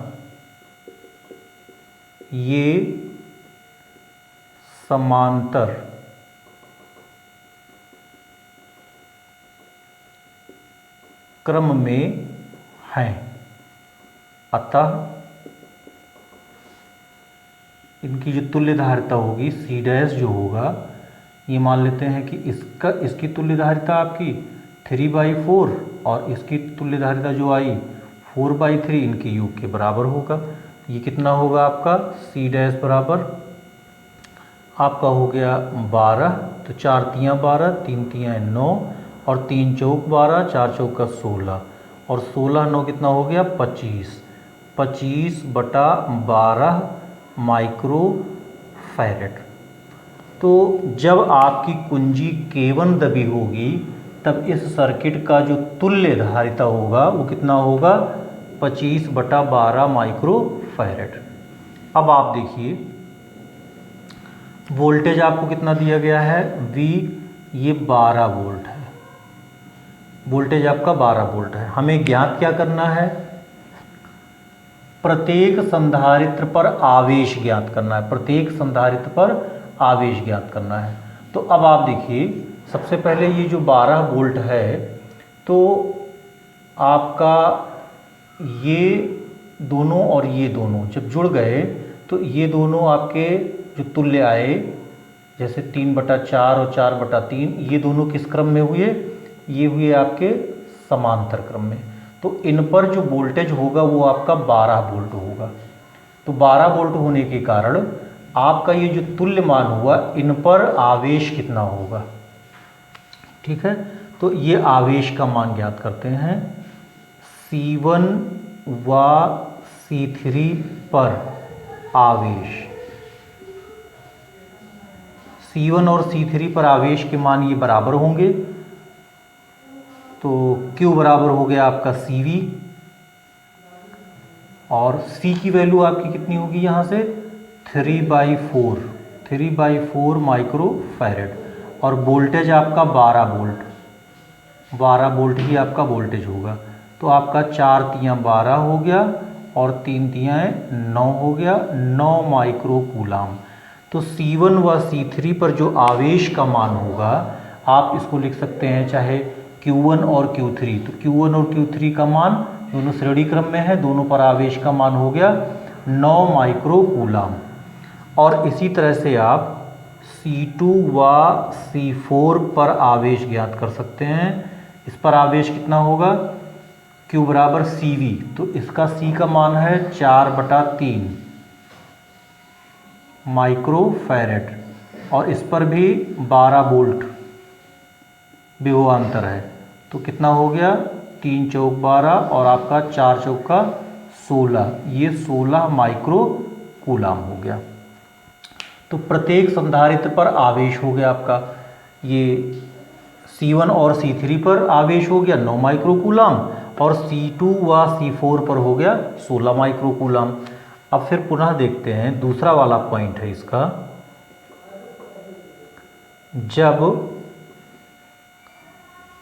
ये समांतर क्रम में हैं। अतः इनकी जो तुल्य धारिता होगी C' जो होगा, ये मान लेते हैं कि इसकी तुल्य धारिता आपकी 3/4 और इसकी तुल्य धारिता जो आई 4/3, इनके योग के बराबर होगा। ये कितना होगा आपका C' बराबर आपका हो गया 12, तो 4 तियाँ 12, 3 तियाँ 9 और 3 चौक 12, 4 चौका 16 और 16 9 कितना हो गया 25, 25/12 माइक्रोफैरड। तो जब आपकी कुंजी K1 दबी होगी तब इस सर्किट का जो तुल्य धारिता होगा वो कितना होगा 25/12 माइक्रोफैरड। अब आप देखिए वोल्टेज आपको कितना दिया गया है V, ये 12 वोल्ट है, वोल्टेज आपका 12 वोल्ट है। हमें ज्ञात क्या करना है, प्रत्येक संधारित्र पर आवेश ज्ञात करना है, प्रत्येक संधारित्र पर आवेश ज्ञात करना है। तो अब आप देखिए सबसे पहले ये जो 12 वोल्ट है, तो आपका ये दोनों और ये दोनों जब जुड़ गए तो ये दोनों आपके जो तुल्य आए, जैसे 3/4 और 4/3, ये दोनों किस क्रम में हुए, ये हुए आपके समांतर क्रम में। तो इन पर जो वोल्टेज होगा वो आपका 12 वोल्ट होगा। तो 12 वोल्ट होने के कारण आपका ये जो तुल्य मान हुआ, इन पर आवेश कितना होगा, ठीक है। तो ये आवेश का मान ज्ञात करते हैं। C1 व C3 पर आवेश, C1 और C3 पर आवेश के मान ये बराबर होंगे। तो Q बराबर हो गया आपका CV, और C की वैल्यू आपकी कितनी होगी यहाँ से 3/4 माइक्रोफैरड, और वोल्टेज आपका 12 वोल्ट ही आपका वोल्टेज होगा। तो आपका 4 तियाँ 12 हो गया और 3 तियाँ 9 हो गया, 9 माइक्रोकूलाम। तो C1 व C3 पर जो आवेश का मान होगा आप इसको लिख सकते हैं चाहे Q1 और Q3। तो Q1 और Q3 का मान दोनों श्रेणी क्रम में है, दोनों पर आवेश का मान हो गया 9 माइक्रोकूलाम। और इसी तरह से आप C2 व C4 पर आवेश ज्ञात कर सकते हैं। इस पर आवेश कितना होगा, Q बराबर CV, तो इसका C का मान है 4/3 माइक्रोफैरड, और इस पर भी 12 वोल्ट विभवांतर है। तो कितना हो गया 3 चौक 12 और आपका 4 चौका 16, ये 16 माइक्रोकूलाम हो गया। तो प्रत्येक संधारित्र पर आवेश हो गया आपका, ये C1 और C3 पर आवेश हो गया 9 माइक्रोकूलाम, और C2 व C4 पर हो गया 16 माइक्रोकूलाम। अब फिर पुनः देखते हैं दूसरा वाला पॉइंट है इसका, जब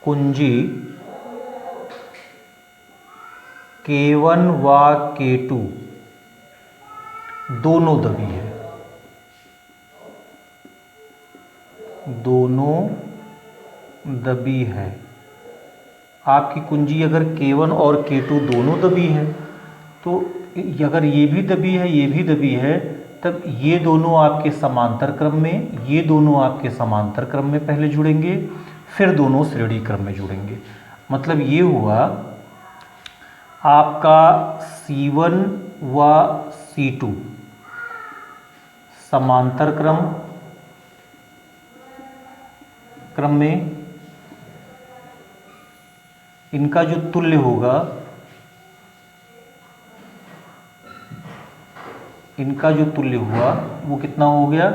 कुंजी K1 व K2 दोनों दबी है, दोनों दबी है, आपकी कुंजी अगर K1 और K2 दोनों दबी है, तो अगर ये भी दबी है ये भी दबी है, तब ये दोनों आपके समांतर क्रम में, ये दोनों आपके समांतर क्रम में पहले जुड़ेंगे, फिर दोनों श्रेणी क्रम में जुड़ेंगे। मतलब ये हुआ आपका C1 व C2 समांतर क्रम में, इनका जो तुल्य होगा, इनका जो तुल्य हुआ वो कितना हो गया,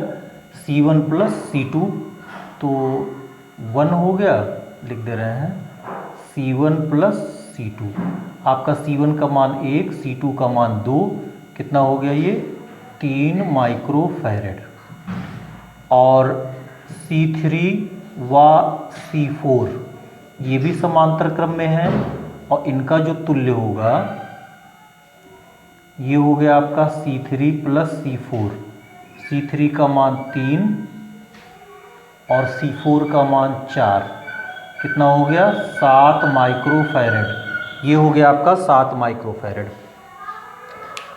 C1 प्लस C2, तो 1 हो गया, लिख दे रहे हैं C1 प्लस C2। आपका C1 का मान 1, C2 का मान 2, कितना हो गया ये 3 माइक्रोफैरेड। और C3 व C4 ये भी समांतर क्रम में है, और इनका जो तुल्य होगा ये हो गया आपका C3 प्लस C4। C3 का मान 3 और C4 का मान 4, कितना हो गया 7 माइक्रोफैरेड। ये हो गया आपका 7 माइक्रोफैरेड।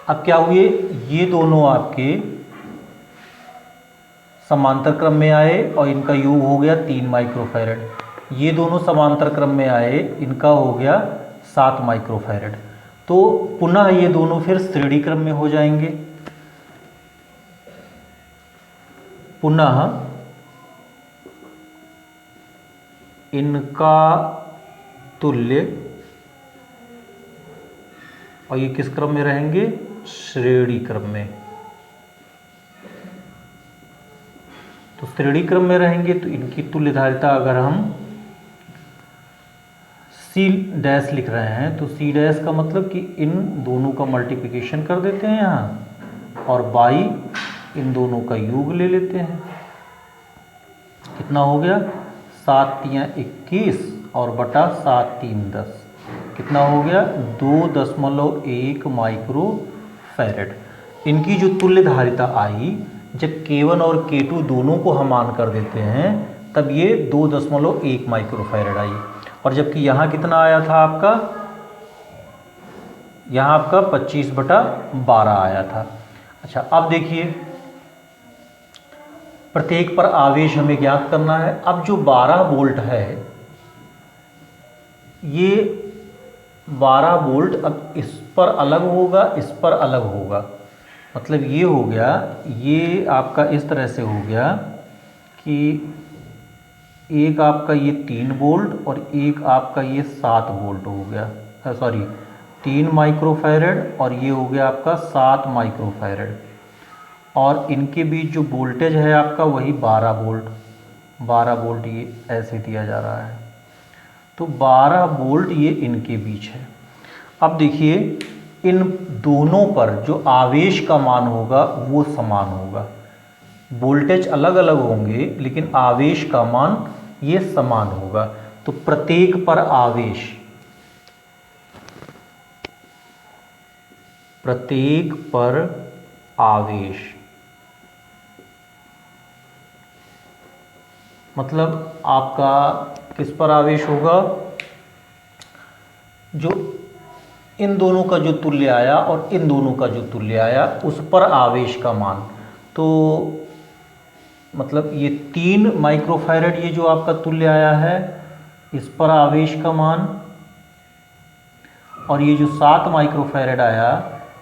अब क्या हुए, ये दोनों आपके समांतर क्रम में आए और इनका योग हो गया 3 माइक्रोफैरेड। ये दोनों समांतर क्रम में आए, इनका हो गया 7 माइक्रोफैरेड। तो पुनः ये दोनों फिर श्रेणी क्रम में हो जाएंगे। पुनः इनका तुल्य, और ये किस क्रम में रहेंगे, श्रेणी क्रम में। तो श्रेणी क्रम में रहेंगे तो इनकी तुल्य धारिता अगर हम C डैश लिख रहे हैं, तो C डैश का मतलब कि इन दोनों का मल्टीप्लिकेशन कर देते हैं यहाँ, और बाई इन दोनों का योग ले लेते हैं। कितना हो गया 7 तियां 21 और बटा 7 3 10, कितना हो गया 2.1 माइक्रोफैरेड। इनकी जो तुल्य धारिता आई, जब K1 और K2 दोनों को हम मान कर देते हैं, तब ये 2.1 माइक्रोफैरेड आई। और जबकि यहाँ कितना आया था आपका, यहाँ आपका 25/12 आया था। अच्छा, अब देखिए प्रत्येक पर आवेश हमें ज्ञात करना है। अब जो 12 वोल्ट है, ये 12 वोल्ट अब इस पर अलग होगा, इस पर अलग होगा। मतलब ये हो गया, ये आपका इस तरह से हो गया कि एक आपका ये 3 वोल्ट और एक आपका ये 7 वोल्ट हो गया, सॉरी 3 माइक्रोफैरेड, और ये हो गया आपका 7 माइक्रोफैरेड। और इनके बीच जो वोल्टेज है आपका वही 12 वोल्ट, 12 वोल्ट ये ऐसे दिया जा रहा है। तो 12 वोल्ट ये इनके बीच है। अब देखिए इन दोनों पर जो आवेश का मान होगा वो समान होगा। वोल्टेज अलग अलग होंगे लेकिन आवेश का मान ये समान होगा। तो प्रत्येक पर आवेश, प्रत्येक पर आवेश मतलब आपका किस पर आवेश होगा, जो इन दोनों का जो तुल्य आया और इन दोनों का जो तुल्य आया उस पर आवेश का मान। तो मतलब ये 3 माइक्रोफैरेड ये जो आपका तुल्य आया है इस पर आवेश का मान, और ये जो 7 माइक्रोफैरेड आया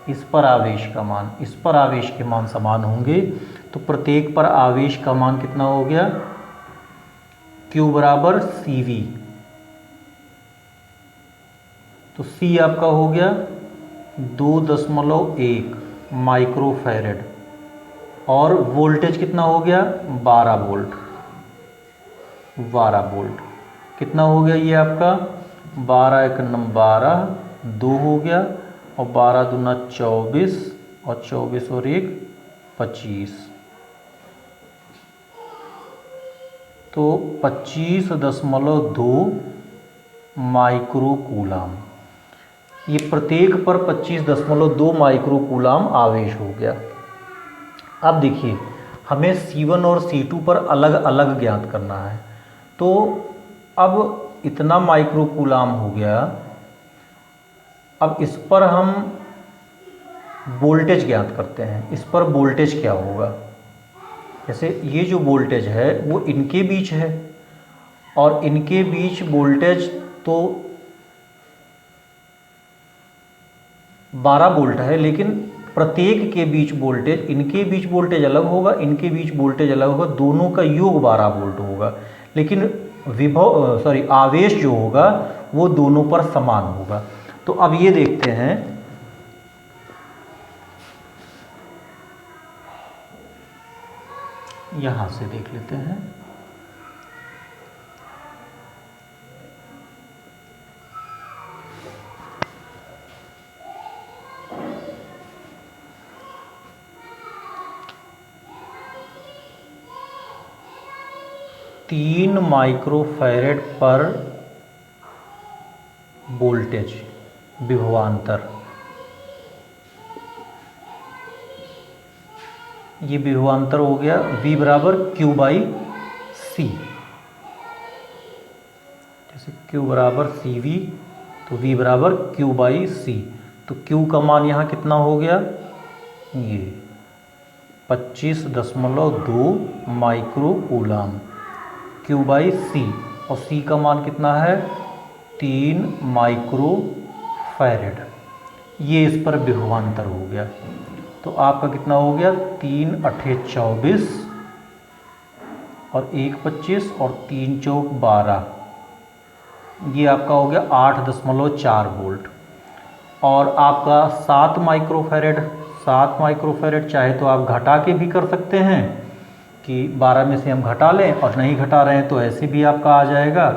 इस पर आवेश का मान, इस पर आवेश के मान समान होंगे। तो प्रत्येक पर आवेश का मान कितना हो गया, Q बराबर CV। तो C आपका हो गया 2.1 माइक्रोफैरेड, और वोल्टेज कितना हो गया 12 वोल्ट, 12 वोल्ट। कितना हो गया ये आपका 12 × 12 2 हो गया, और 12 दूना 24, और 24 और 1 25। तो 25.2 माइक्रोकूलम। ये प्रत्येक पर 25.2 माइक्रोकूलम आवेश हो गया। अब देखिए हमें C1 और C2 पर अलग अलग ज्ञात करना है। तो अब इतना माइक्रोकूलाम हो गया। अब इस पर हम वोल्टेज ज्ञात करते हैं। इस पर वोल्टेज क्या होगा? जैसे ये जो वोल्टेज है वो इनके बीच है और इनके बीच वोल्टेज तो 12 वोल्ट है, लेकिन प्रत्येक के बीच वोल्टेज, इनके बीच वोल्टेज अलग होगा, इनके बीच वोल्टेज अलग होगा, दोनों का योग 12 वोल्ट होगा, लेकिन आवेश जो होगा वो दोनों पर समान होगा। तो अब ये देखते हैं, यहां से देख लेते हैं। तीन माइक्रोफैरेड पर वोल्टेज विभवांतर, ये विभवांतर हो गया V बराबर Q बाई सी। जैसे Q बराबर CV तो V बराबर Q बाई सी। तो Q का मान यहाँ कितना हो गया? ये 25.2 माइक्रोकूलाम Q बाई सी, और C का मान कितना है? 3 माइक्रोफैरेड। ये इस पर विभवांतर हो गया। तो आपका कितना हो गया? 3 अठे 24 और 1 25 और 3 चौक 12, ये आपका हो गया 8.4 वोल्ट। और आपका 7 माइक्रोफैरेड चाहे तो आप घटा के भी कर सकते हैं कि 12 में से हम घटा लें, और नहीं घटा रहे हैं तो ऐसे भी आपका आ जाएगा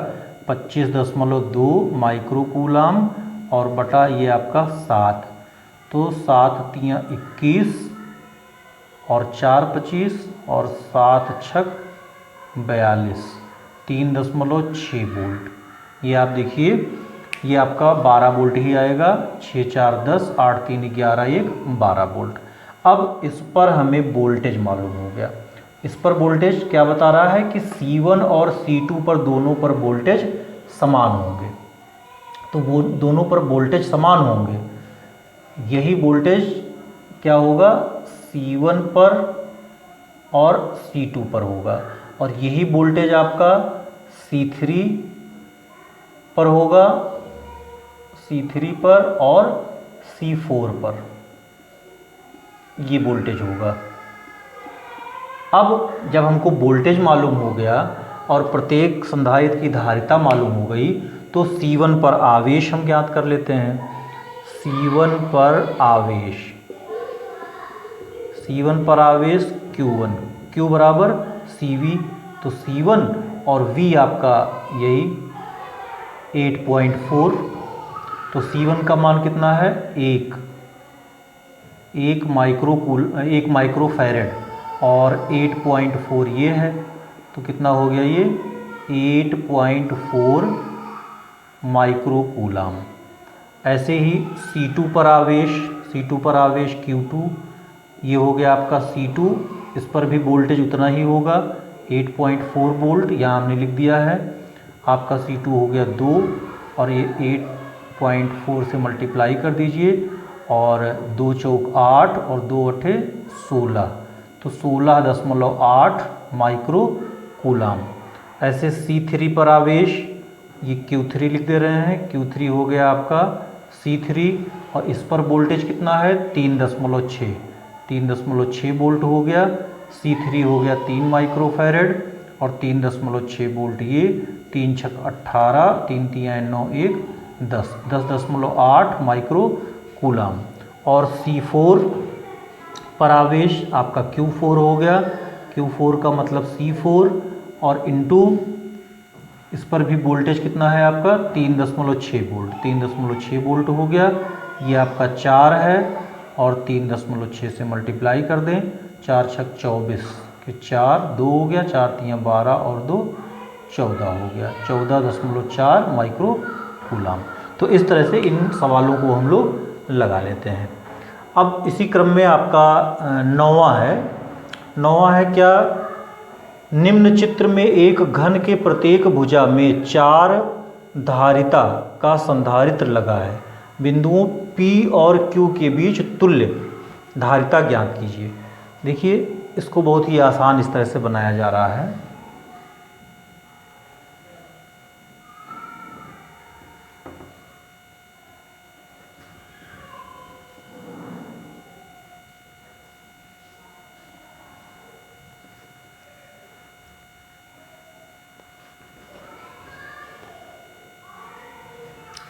25.2 माइक्रोकूलाम और बटा ये आपका 7। तो 7 तियाँ 21 और 4 25 और 7 छक 42, 3.6 वोल्ट। ये आप देखिए, ये आपका 12 वोल्ट ही आएगा। 6 4 10, 8 3 11, 1 12 वोल्ट। अब इस पर हमें वोल्टेज मालूम हो गया। इस पर वोल्टेज क्या बता रहा है कि C1 और C2 पर दोनों पर वोल्टेज समान होंगे। तो वो दोनों पर वोल्टेज समान होंगे, यही वोल्टेज क्या होगा? C1 पर और C2 पर होगा, और यही वोल्टेज आपका C3 पर होगा, C3 पर और C4 पर ये वोल्टेज होगा। अब जब हमको वोल्टेज मालूम हो गया और प्रत्येक संधारित्र की धारिता मालूम हो गई, तो C1 पर आवेश हम ज्ञात कर लेते हैं। C1 पर आवेश Q1, Q बराबर CV। तो C1 और V आपका यही 8.4। तो C1 का मान कितना है? 1 माइक्रोफैरेड, और 8.4 ये है, तो कितना हो गया? ये 8.4 माइक्रोकूलाम। ऐसे ही C2 पर आवेश Q2, ये हो गया आपका C2। इस पर भी वोल्टेज उतना ही होगा, 8.4 वोल्ट, यहाँ हमने लिख दिया है। आपका C2 हो गया 2, और ये 8.4 से मल्टीप्लाई कर दीजिए, और 2 चौक 8 और 2 अठे 16, तो 16.8 माइक्रोकूलाम। ऐसे C3 पर आवेश, ये Q3 लिख दे रहे हैं, Q3 हो गया आपका C3, और इस पर वोल्टेज कितना है? 3.6 वोल्ट हो गया। C3 हो गया 3 माइक्रोफैरेड और 3.6 वोल्ट, ये 3 छक 18, 3 तियाँ 9 1 10.8 माइक्रोकूलाम। और C4 पर आवेश आपका Q4 हो गया। Q4 का मतलब C4, और इनटू इस पर भी वोल्टेज कितना है आपका? 3.6 वोल्ट, 3.6 वोल्ट हो गया। ये आपका 4 है, और 3.6 से मल्टीप्लाई कर दें, 4 छक 24 के 4, 2 हो गया, 4 तियाँ 12 और 2 14 हो गया, 14.4 माइक्रोकूलाम। तो इस तरह से इन सवालों को हम लोग लगा लेते हैं। अब इसी क्रम में आपका 9वां है क्या? निम्न चित्र में एक घन के प्रत्येक भुजा में 4 धारिता का संधारित्र लगा है, बिंदुओं P और Q के बीच तुल्य धारिता ज्ञात कीजिए। देखिए इसको बहुत ही आसान इस तरह से बनाया जा रहा है।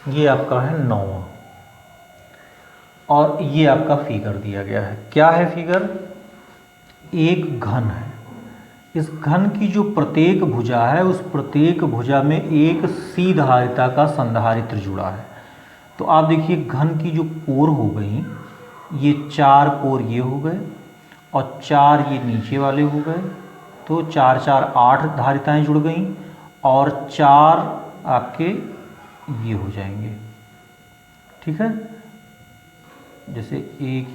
ये आपका है 9वां और ये आपका फिगर दिया गया है। क्या है फिगर? एक घन है। इस घन की जो प्रत्येक भुजा है उस प्रत्येक भुजा में एक सी धारिता का संधारित्र जुड़ा है। तो आप देखिए घन की जो कोर हो गई, ये 4 कोर ये हो गए और 4 ये नीचे वाले हो गए, तो 4 4 8 धारिताएं जुड़ गई और 4 आपके ये हो जाएंगे। ठीक है, जैसे एक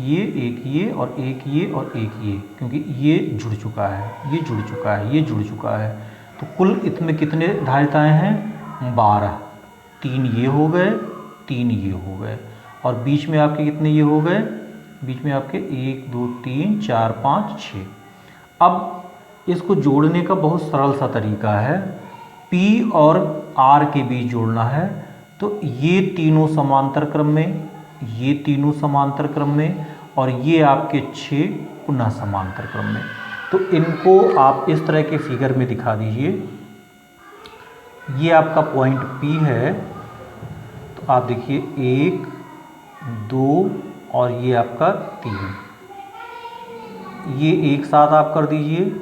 ये और एक ये और एक ये, क्योंकि ये जुड़ चुका है, ये जुड़ चुका है, ये जुड़ चुका है। तो कुल इसमें कितने धारिताएं हैं? 12। 3 ये हो गए, 3 ये हो गए और बीच में आपके कितने ये हो गए? बीच में आपके 1 2 3 4 5 6। अब इसको जोड़ने का बहुत सरल सा तरीका है। P और R के बीच जोड़ना है। तो ये तीनों समांतर क्रम में, ये तीनों समांतर क्रम में और ये आपके 6 पुनः समांतर क्रम में। तो इनको आप इस तरह के फिगर में दिखा दीजिए। ये आपका पॉइंट P है, तो आप देखिए 1 2 और ये आपका 3, ये एक साथ आप कर दीजिए।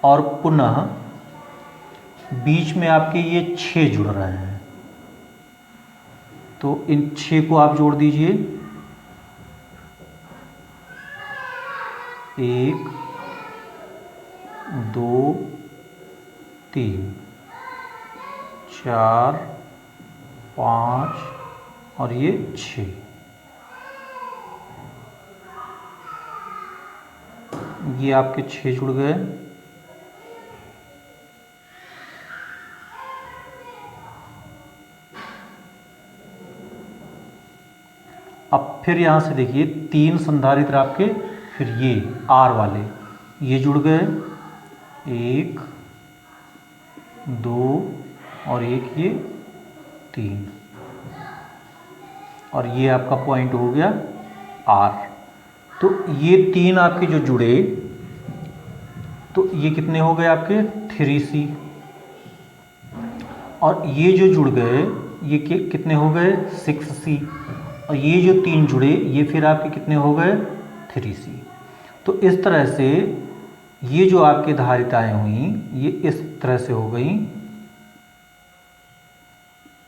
और पुनः बीच में आपके ये 6 जुड़ रहे हैं, तो इन 6 को आप जोड़ दीजिए। 1 2 3 4 5 और ये 6। ये आपके 6 जुड़ गए। अब फिर यहाँ से देखिए 3 संधारित्र आपके, फिर ये R वाले ये जुड़ गए, 1 2 और एक ये 3 और ये आपका पॉइंट हो गया R। तो ये 3 आपके जो जुड़े, तो ये कितने हो गए आपके? 3C। और ये जो जुड़ गए ये कितने हो गए? 6C। और ये जो 3 जुड़े ये फिर आपके कितने हो गए? 3C। तो इस तरह से ये जो आपके धारिताएं हुई ये इस तरह से हो गई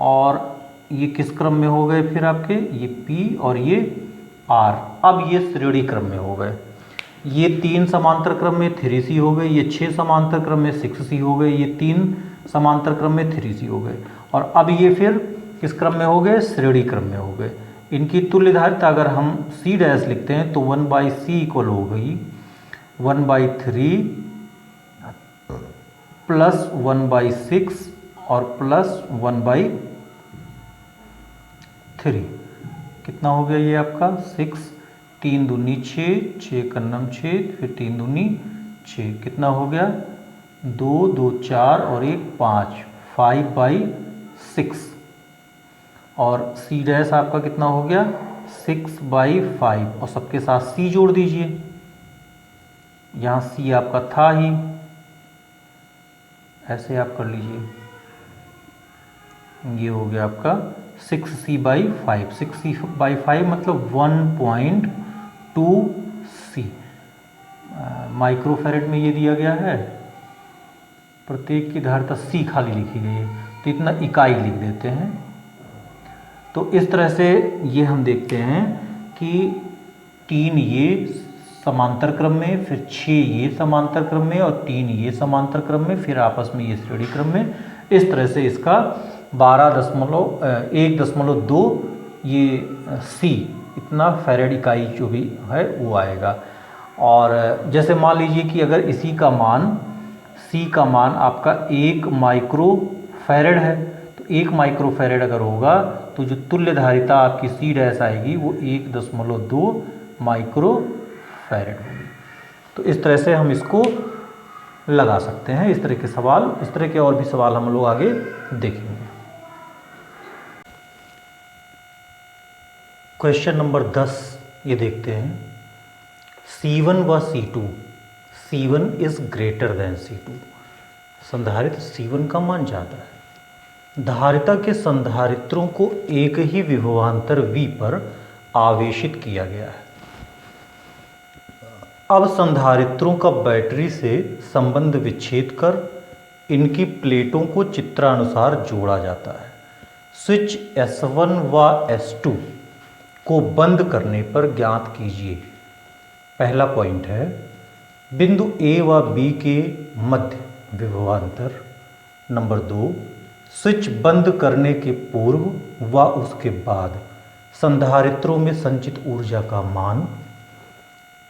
और ये किस क्रम में हो गए? फिर आपके ये P और ये R। अब ये श्रेणी क्रम में हो गए। ये 3 समांतर क्रम में 3C हो गए, ये 6 समांतर क्रम में 6C हो गए, ये 3 समांतर क्रम में 3C हो गए और अब ये फिर किस क्रम में हो गए? श्रेणी क्रम में हो गए। इनकी तुल्य धारिता अगर हम C डैश लिखते हैं तो 1/C इक्वल हो गई 1/3 प्लस 1/6 और प्लस 1/3। कितना हो गया ये आपका? 6 3 दूनी 6, 6 कन्नम 6, फिर 3 दूनी 6, कितना हो गया? 2 2 4 और 1 5, 5/6 और C डैश आपका कितना हो गया? 6/5 और सबके साथ C जोड़ दीजिए। यहाँ C आपका था ही, ऐसे आप कर लीजिए। ये हो गया आपका 6C/5। 6C/5 मतलब 1.2C। माइक्रोफैरेड में ये दिया गया है, प्रत्येक की धारिता C खाली लिखी गई है, तो इतना इकाई लिख देते हैं। तो इस तरह से ये हम देखते हैं कि 3 ये समांतर क्रम में, फिर 6 ये समांतर क्रम में और 3 ये समांतर क्रम में, फिर आपस में ये श्रेणी क्रम में। इस तरह से इसका 12.1.2 ये C इतना फैरेड इकाई जो भी है वो आएगा। और जैसे मान लीजिए कि अगर इसी का मान C का मान आपका 1 माइक्रो फैरेड है, तो 1 माइक्रो फैरेड अगर होगा तो जो तुल्य धारिता आपकी C डैश आएगी वो 1.2 माइक्रो फैरेड होगी। तो इस तरह से हम इसको लगा सकते हैं। इस तरह के सवाल, इस तरह के और भी सवाल हम लोग आगे देखेंगे। क्वेश्चन नंबर 10 ये देखते हैं। C1 व C2, C1 is greater than C2। संधारित्र C1 का मान ज़्यादा है। धारिता के संधारित्रों को एक ही विभवांतर V पर आवेशित किया गया है। अब संधारित्रों का बैटरी से संबंध विच्छेद कर इनकी प्लेटों को चित्रानुसार जोड़ा जाता है। स्विच S1 व S2 को बंद करने पर ज्ञात कीजिए। पहला पॉइंट है बिंदु A व B के मध्य विभवांतर। नंबर 2, स्विच बंद करने के पूर्व व उसके बाद संधारित्रों में संचित ऊर्जा का मान।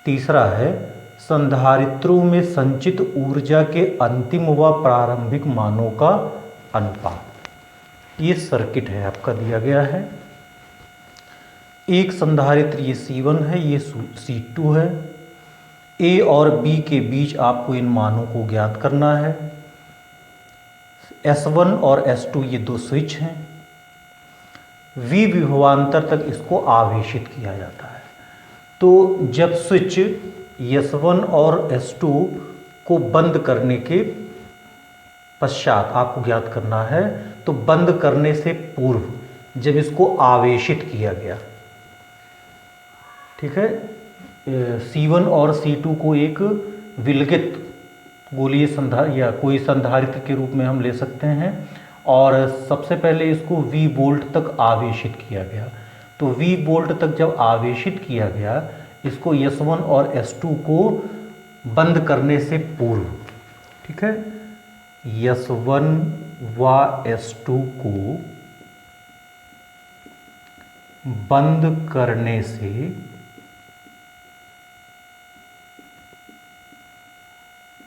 तीसरा है संधारित्रों में संचित ऊर्जा के अंतिम व प्रारंभिक मानों का अनुपात। ये सर्किट है आपका दिया गया है। एक संधारित्र ये C1 है, ये C2 है। A और B के बीच आपको इन मानों को ज्ञात करना है। S1 और S2 ये दो स्विच हैं। V विभवांतर तक इसको आवेशित किया जाता है। तो जब स्विच S1 और S2 को बंद करने के पश्चात आपको ज्ञात करना है, तो बंद करने से पूर्व जब इसको आवेशित किया गया, ठीक है, C1 और C2 को एक विलगित गोलीय संधारित्र या कोई संधारित्र के रूप में हम ले सकते हैं, और सबसे पहले इसको V वोल्ट तक आवेशित किया गया। तो V वोल्ट तक जब आवेशित किया गया, इसको S1 और S2 को बंद करने से पूर्व, ठीक है, S1 व S2 को बंद करने से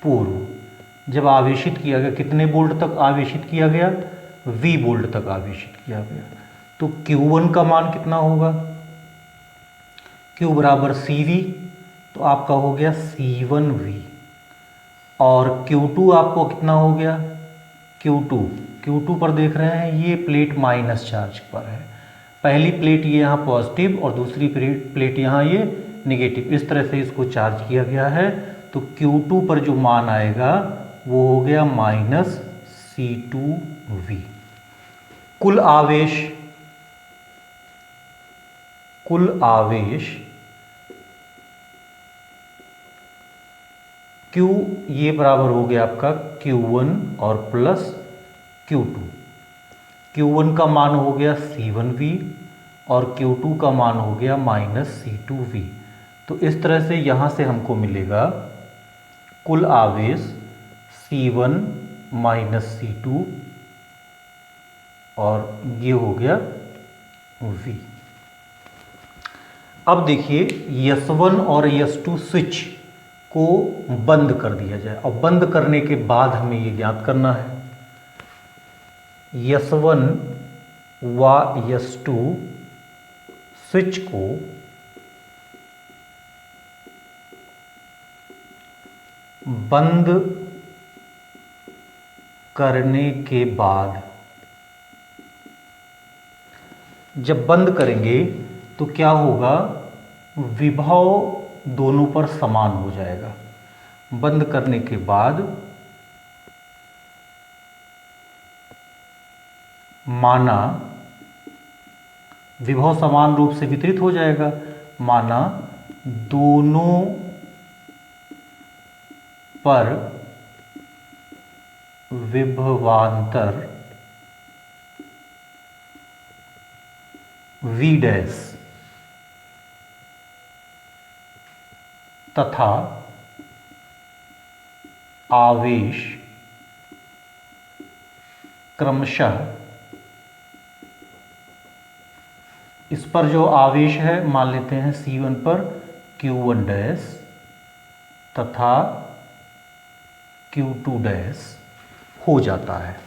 पूर्व जब आवेशित किया गया, कितने वोल्ट तक आवेशित किया गया? V वोल्ट तक आवेशित किया गया। तो Q1 का मान कितना होगा? Q बराबर CV, तो आपका हो गया C1V। और Q2 आपको कितना हो गया? Q2 पर देख रहे हैं ये प्लेट माइनस चार्ज पर है। पहली प्लेट ये यहाँ पॉजिटिव और दूसरी प्लेट यहाँ ये नेगेटिव, इस तरह से इसको चार्ज किया गया है। तो Q2 पर जो मान आएगा वो हो गया माइनस C2V। कुल आवेश Q ये बराबर हो गया आपका Q1 और प्लस Q2। Q1 का मान हो गया C1V और Q2 का मान हो गया माइनस C2V। तो इस तरह से यहाँ से हमको मिलेगा कुल आवेश C1 माइनस C2 और ये हो गया V। अब देखिए S1 और S2 स्विच को बंद कर दिया जाए, और बंद करने के बाद हमें ये ज्ञात करना है S1 व S2 स्विच को बंद करने के बाद, जब बंद करेंगे तो क्या होगा, विभव दोनों पर समान हो जाएगा। बंद करने के बाद माना विभव समान रूप से वितरित हो जाएगा, माना दोनों पर विभवांतर V डैश तथा आवेश क्रमशः, इस पर जो आवेश है मान लेते हैं C1 पर Q1 डैश तथा Q2 डैश हो जाता है।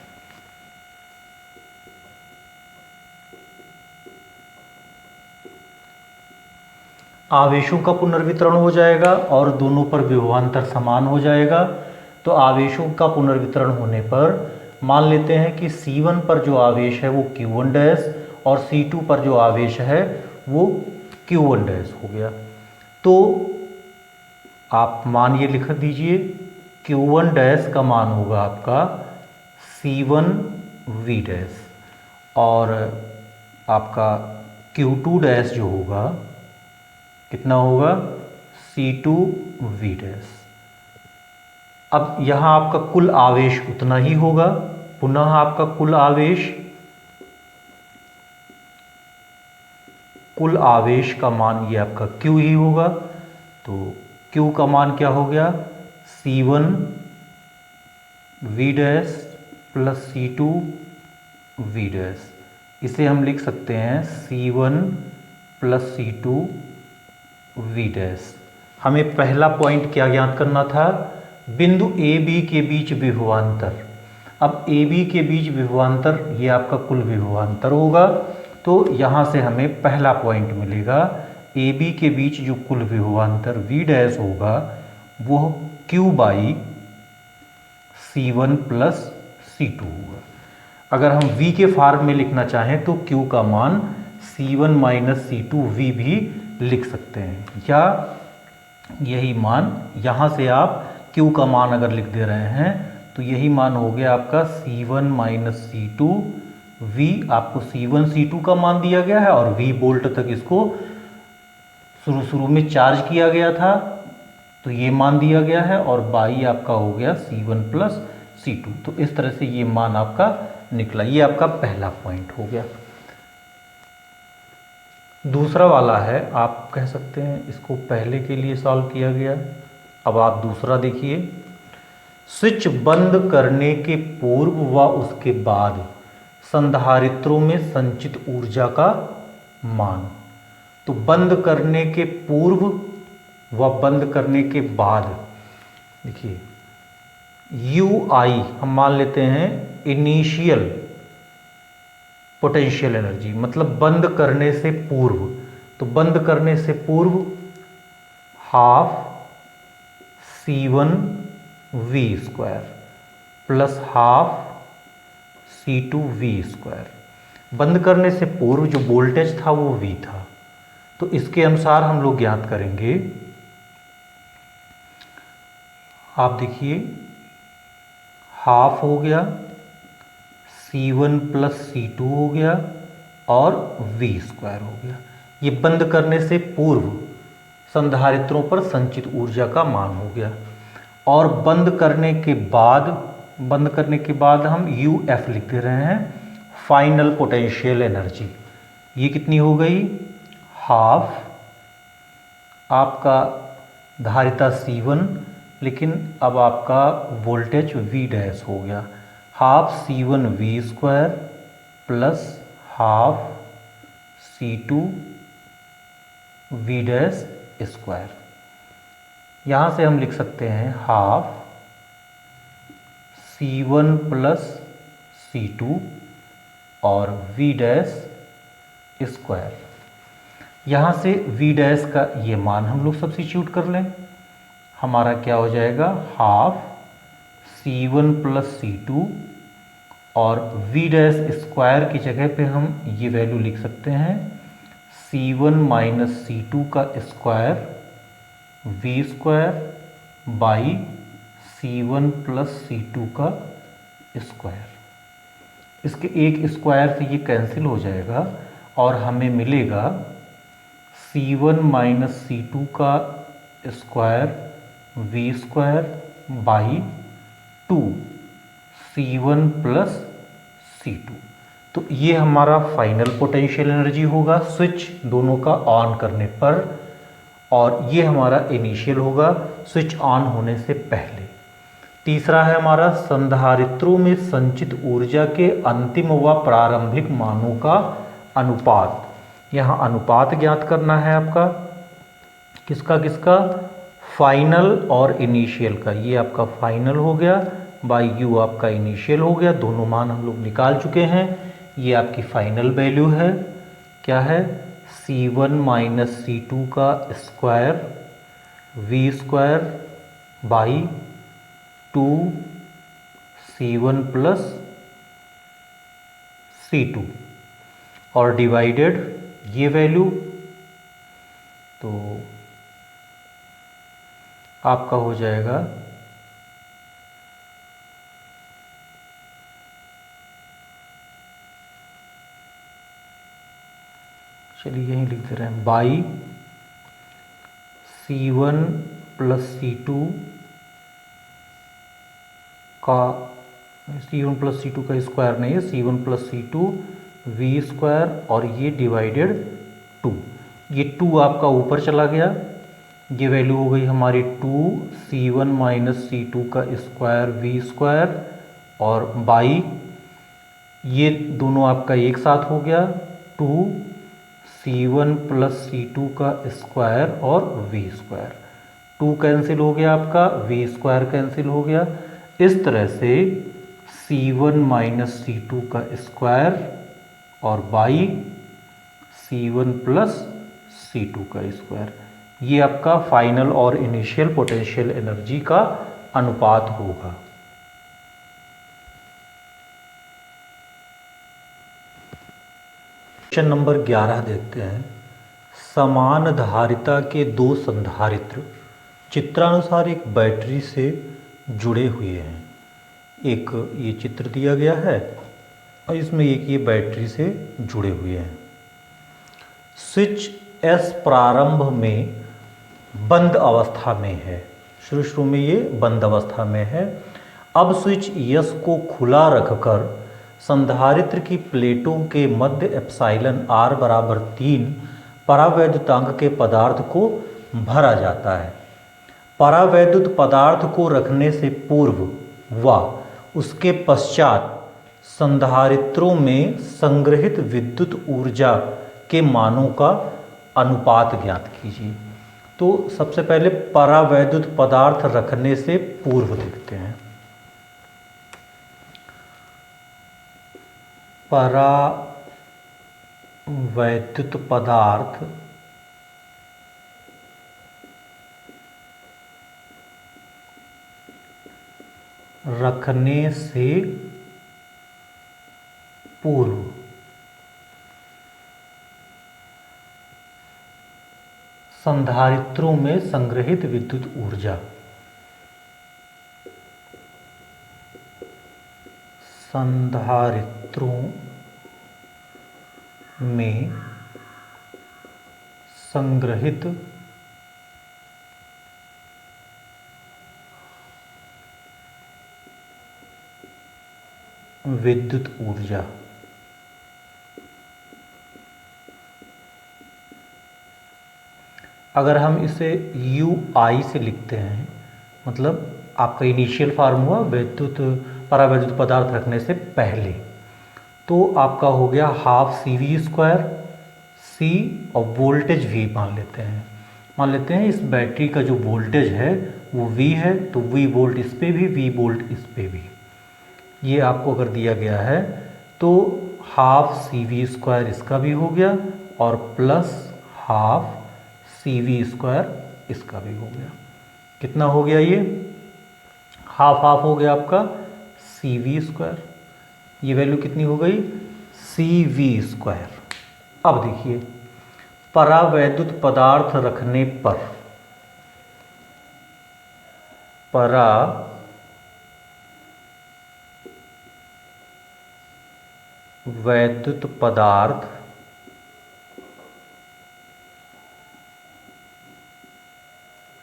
आवेशों का पुनर्वितरण हो जाएगा और दोनों पर विभवांतर समान हो जाएगा। तो आवेशों का पुनर्वितरण होने पर मान लेते हैं कि C1 पर जो आवेश है वो Q1 डैश और C2 पर जो आवेश है वो Q1 डैश हो गया। तो आप मान ये लिख दीजिए, Q1 डैश का मान होगा आपका C1 V डैश और आपका Q2 डैश जो होगा कितना होगा C2 V डैश। अब यहाँ आपका कुल आवेश उतना ही होगा, पुनः आपका कुल आवेश का मान ये आपका Q ही होगा। तो Q का मान क्या हो गया C1 V dash plus C2 V dash. इसे हम लिख सकते हैं C1 plus C2 V dash. हमें पहला पॉइंट क्या ज्ञात करना था, बिंदु ए बी के बीच विभवांतर। अब ए बी के बीच विभवांतर ये आपका कुल विभवांतर होगा। तो यहाँ से हमें पहला पॉइंट मिलेगा, ए बी के बीच जो कुल विभवांतर V डैश होगा वो Q by C1 plus C2 होगा। अगर हम V के फॉर्म में लिखना चाहें तो Q का मान C1 माइनस C2 V भी लिख सकते हैं, या यही मान यहाँ से आप Q का मान अगर लिख दे रहे हैं तो यही मान हो गया आपका C1 माइनस C2 V। आपको C1 C2 का मान दिया गया है और V वोल्ट तक इसको शुरू में चार्ज किया गया था तो ये मान दिया गया है, और बाई आपका हो गया C1 प्लस C2। तो इस तरह से ये मान आपका निकला। ये आपका पहला पॉइंट हो गया। दूसरा वाला है, आप कह सकते हैं इसको पहले के लिए सॉल्व किया गया। अब आप दूसरा देखिए, स्विच बंद करने के पूर्व व उसके बाद संधारित्रों में संचित ऊर्जा का मान। तो बंद करने के पूर्व व बंद करने के बाद देखिए UI हम मान लेते हैं इनिशियल पोटेंशियल एनर्जी, मतलब बंद करने से पूर्व। तो बंद करने से पूर्व half C1 V square plus half C2 V square. बंद करने से पूर्व जो वोल्टेज था वो V था, तो इसके अनुसार हम लोग ज्ञात करेंगे। आप देखिए हाफ हो गया, C1 प्लस C2 हो गया और V स्क्वायर हो गया। ये बंद करने से पूर्व संधारित्रों पर संचित ऊर्जा का मान हो गया। और बंद करने के बाद हम UF लिख दे रहे हैं, फाइनल पोटेंशियल एनर्जी। ये कितनी हो गई, हाफ आपका धारिता C1, लेकिन अब आपका वोल्टेज V डैश हो गया, half C1 V square plus half C2 V dash square. यहाँ से हम लिख सकते हैं हाफ C1 प्लस C2 और V डैश स्क्वायर। यहाँ से V डैश का ये मान हम लोग सब्स्टिट्यूट कर लें, हमारा क्या हो जाएगा, हाफ C1 प्लस C2 और V डैश स्क्वायर की जगह पे हम ये वैल्यू लिख सकते हैं C1 माइनस C2 का square V square by C1 plus C2 का स्क्वायर। इसके एक स्क्वायर से ये कैंसिल हो जाएगा और हमें मिलेगा C1 माइनस C2 का square V square by 2 C1 plus C2। तो ये हमारा फाइनल पोटेंशियल एनर्जी होगा स्विच दोनों का ऑन करने पर, और ये हमारा इनिशियल होगा स्विच ऑन होने से पहले। तीसरा है हमारा संधारित्रों में संचित ऊर्जा के अंतिम व प्रारंभिक मानों का अनुपात। यहाँ अनुपात ज्ञात करना है आपका, किसका, फाइनल और इनिशियल का, ये आपका फाइनल हो गया बाई यू आपका इनिशियल हो गया, दोनों मान हम लोग निकाल चुके हैं। ये आपकी फाइनल वैल्यू है, क्या है, C1 माइनस C2 का square V square by 2C1 plus C2 और डिवाइडेड ये वैल्यू, तो आपका हो जाएगा चलिए यहीं लिख दे रहे हैं बाई C1 प्लस C2 का, C1 प्लस C2 का स्क्वायर नहीं है, C1 plus C2 V square और ये डिवाइडेड 2, ये 2 आपका ऊपर चला गया, ये वैल्यू हो गई हमारी 2C1 माइनस C2 का स्क्वायर V स्क्वायर और बाई ये दोनों आपका एक साथ हो गया 2C1 प्लस C2 का स्क्वायर और V स्क्वायर, 2 कैंसिल हो गया आपका, V स्क्वायर कैंसिल हो गया। इस तरह से C1 माइनस C2 का स्क्वायर और बाई C1 प्लस C2 का स्क्वायर, ये आपका फाइनल और इनिशियल पोटेंशियल एनर्जी का अनुपात होगा। क्वेश्चन नंबर 11 देखते हैं। समान धारिता के दो संधारित्र चित्रानुसार एक बैटरी से जुड़े हुए हैं। एक ये चित्र दिया गया है और इसमें एक ये बैटरी से जुड़े हुए हैं। स्विच एस प्रारंभ में बंद अवस्था में है, शुरू में ये बंद अवस्था में है। अब स्विच एस को खुला रखकर संधारित्र की प्लेटों के मध्य एप्सिलॉन आर बराबर 3 परावैद्युतांक के पदार्थ को भरा जाता है। परावैद्युत पदार्थ को रखने से पूर्व व उसके पश्चात संधारित्रों में संग्रहित विद्युत ऊर्जा के मानों का अनुपात ज्ञात कीजिए। तो सबसे पहले परावैद्युत पदार्थ रखने से पूर्व देखते हैं। परावैद्युत पदार्थ रखने से पूर्व संधारित्रों में संग्रहित विद्युत ऊर्जा, संधारित्रों में संग्रहित विद्युत ऊर्जा, अगर हम इसे यू आई से लिखते हैं, मतलब आपका इनिशियल फार्म हुआ विद्युत परावैद्युत पदार्थ रखने से पहले, तो आपका हो गया हाफ सी वी स्क्वायर, सी और वोल्टेज वी मान लेते हैं इस बैटरी का जो वोल्टेज है वो वी है, तो वी वोल्ट इस पे भी, वी वोल्ट इस पे भी, ये आपको अगर दिया गया है तो हाफ सी वी स्क्वायर इसका भी हो गया और plus half C V square इसका भी हो गया। कितना हो गया ये, हाफ हाफ हो गया आपका सी वी स्क्वायर, ये वैल्यू कितनी हो गई सी वी स्क्वायर। अब देखिए परावैद्युत पदार्थ रखने पर, परावैद्युत पदार्थ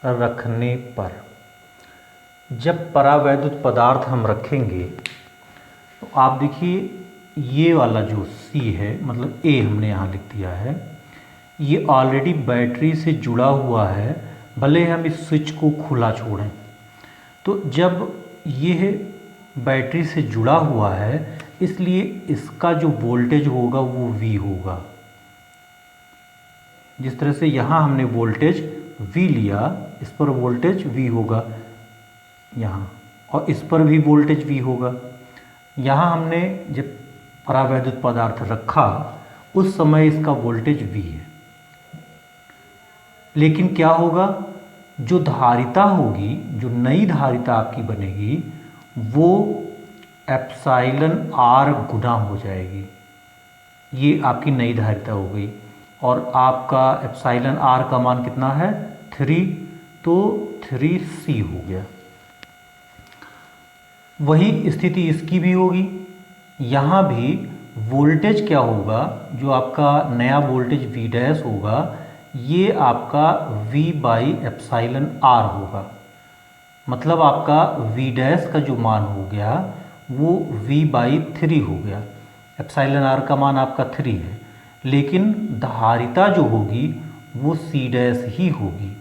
रखने पर, जब परावैद्युत पदार्थ हम रखेंगे तो आप देखिए ये वाला जो C है, मतलब A हमने यहाँ लिख दिया है, ये ऑलरेडी बैटरी से जुड़ा हुआ है, भले हम इस स्विच को खुला छोड़ें। तो जब ये बैटरी से जुड़ा हुआ है इसलिए इसका जो वोल्टेज होगा वो V होगा। जिस तरह से यहाँ हमने वोल्टेज V लिया इस पर वोल्टेज V होगा यहाँ, और इस पर भी वोल्टेज V होगा। यहाँ हमने जब परावैद्युत पदार्थ रखा उस समय इसका वोल्टेज V है, लेकिन क्या होगा, जो धारिता होगी, जो नई धारिता आपकी बनेगी वो एप्सिलॉन R गुना हो जाएगी। ये आपकी नई धारिता हो गई, और आपका एप्सिलॉन R का मान कितना है 3, तो 3C हो गया। वही स्थिति इसकी भी होगी। यहाँ भी वोल्टेज क्या होगा, जो आपका नया वोल्टेज V डैश होगा ये आपका V बाई एप्सिलॉन R होगा। मतलब आपका V डैश का जो मान हो गया वो V बाई 3 हो गया। एप्सिलॉन R का मान आपका 3 है, लेकिन धारिता जो होगी वो C डैश ही होगी।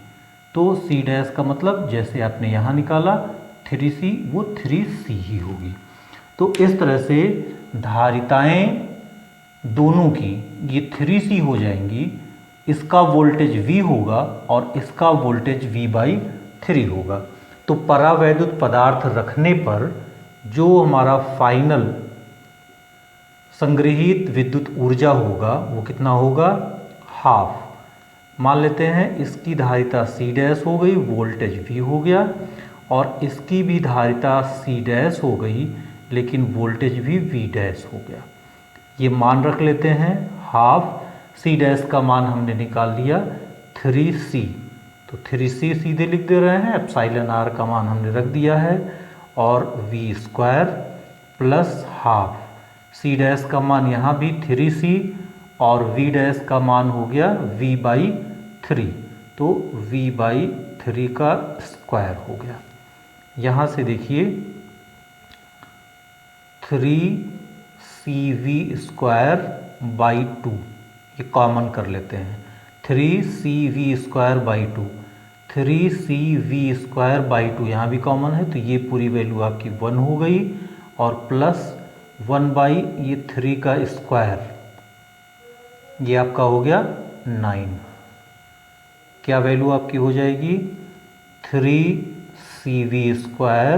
तो C डैश का मतलब जैसे आपने यहाँ निकाला 3C, वो 3C ही होगी। तो इस तरह से धारिताएं दोनों की ये 3C हो जाएंगी। इसका वोल्टेज V होगा और इसका वोल्टेज V बाई 3 होगा। तो परावैद्युत पदार्थ रखने पर जो हमारा फाइनल संग्रहित विद्युत ऊर्जा होगा वो कितना होगा, हाफ। मान लेते हैं इसकी धारिता C डैश हो गई, वोल्टेज V हो गया, और इसकी भी धारिता C डैश हो गई, लेकिन वोल्टेज भी V डैश हो गया। ये मान रख लेते हैं हाफ। C डैश का मान हमने निकाल लिया 3C, तो 3C सीधे लिख दे रहे हैं। एप्सिलॉन R का मान हमने रख दिया है, और V square plus half. C dash का मान यहाँ भी 3C, और V डैश का मान हो गया V बाई 3, तो V बाई 3 का स्क्वायर हो गया। यहाँ से देखिए 3CV स्क्वायर बाई 2, ये कॉमन कर लेते हैं। 3CV square by 2, 3CV square by 2 यहाँ भी कॉमन है, तो ये पूरी वैल्यू आपकी 1 हो गई, और प्लस 1 बाई ये 3 का स्क्वायर, ये आपका हो गया 9। क्या वैल्यू आपकी हो जाएगी, 3CV स्क्वायर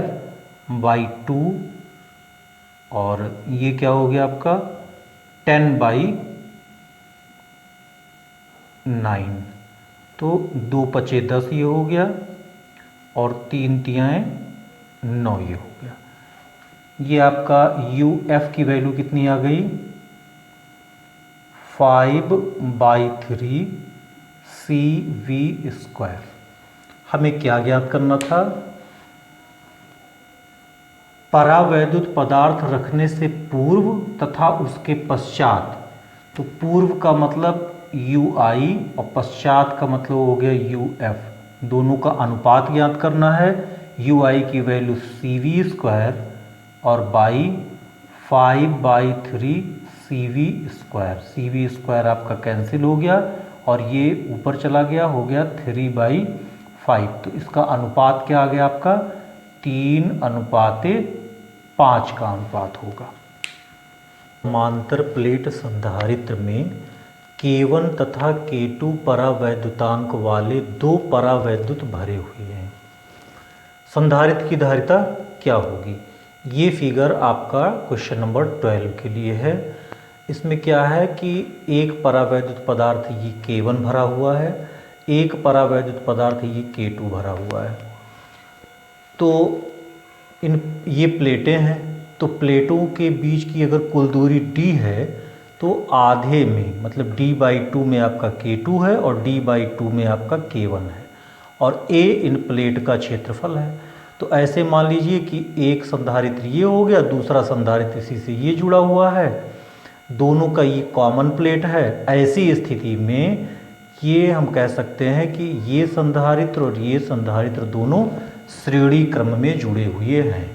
बाई 2, और ये क्या हो गया आपका 10 बाई 9, तो 2 पचे 10 ये हो गया, और 3 तियाएँ 9 ये हो गया। ये आपका UF की वैल्यू कितनी आ गई, 5 बाई 3 CV स्क्वायर। हमें क्या ज्ञात करना था, परावैद्युत पदार्थ रखने से पूर्व तथा उसके पश्चात। तो पूर्व का मतलब UI और पश्चात का मतलब हो गया UF। दोनों का अनुपात ज्ञात करना है। UI की वैल्यू CV स्क्वायर और by 5 by 3 CV square. CV square आपका कैंसिल हो गया, और ये ऊपर चला गया, हो गया 3 बाई 5। तो इसका अनुपात क्या आ गया आपका, 3:5 का अनुपात होगा। समांतर प्लेट संधारित्र में K1 तथा K2 परावैद्युतांक वाले 2 परावैद्युत भरे हुए हैं। संधारित्र की धारिता क्या होगी, ये फिगर आपका क्वेश्चन नंबर 12 के लिए है। इसमें क्या है कि एक परावैद्युत पदार्थ ये K1 भरा हुआ है, एक परावैद्युत पदार्थ ये K2 भरा हुआ है। तो ये प्लेटें हैं, तो प्लेटों के बीच की अगर कुल दूरी d है तो आधे में, मतलब d/2 में आपका K2 है और d/2 में आपका K1 है, और A इन प्लेट का क्षेत्रफल है। तो ऐसे मान लीजिए कि एक संधारित्र ये हो गया, दूसरा संधारित्र इसी से ये जुड़ा हुआ है, दोनों का ये कॉमन प्लेट है। ऐसी स्थिति में ये हम कह सकते हैं कि ये संधारित्र और ये संधारित्र दोनों श्रेणी क्रम में जुड़े हुए हैं।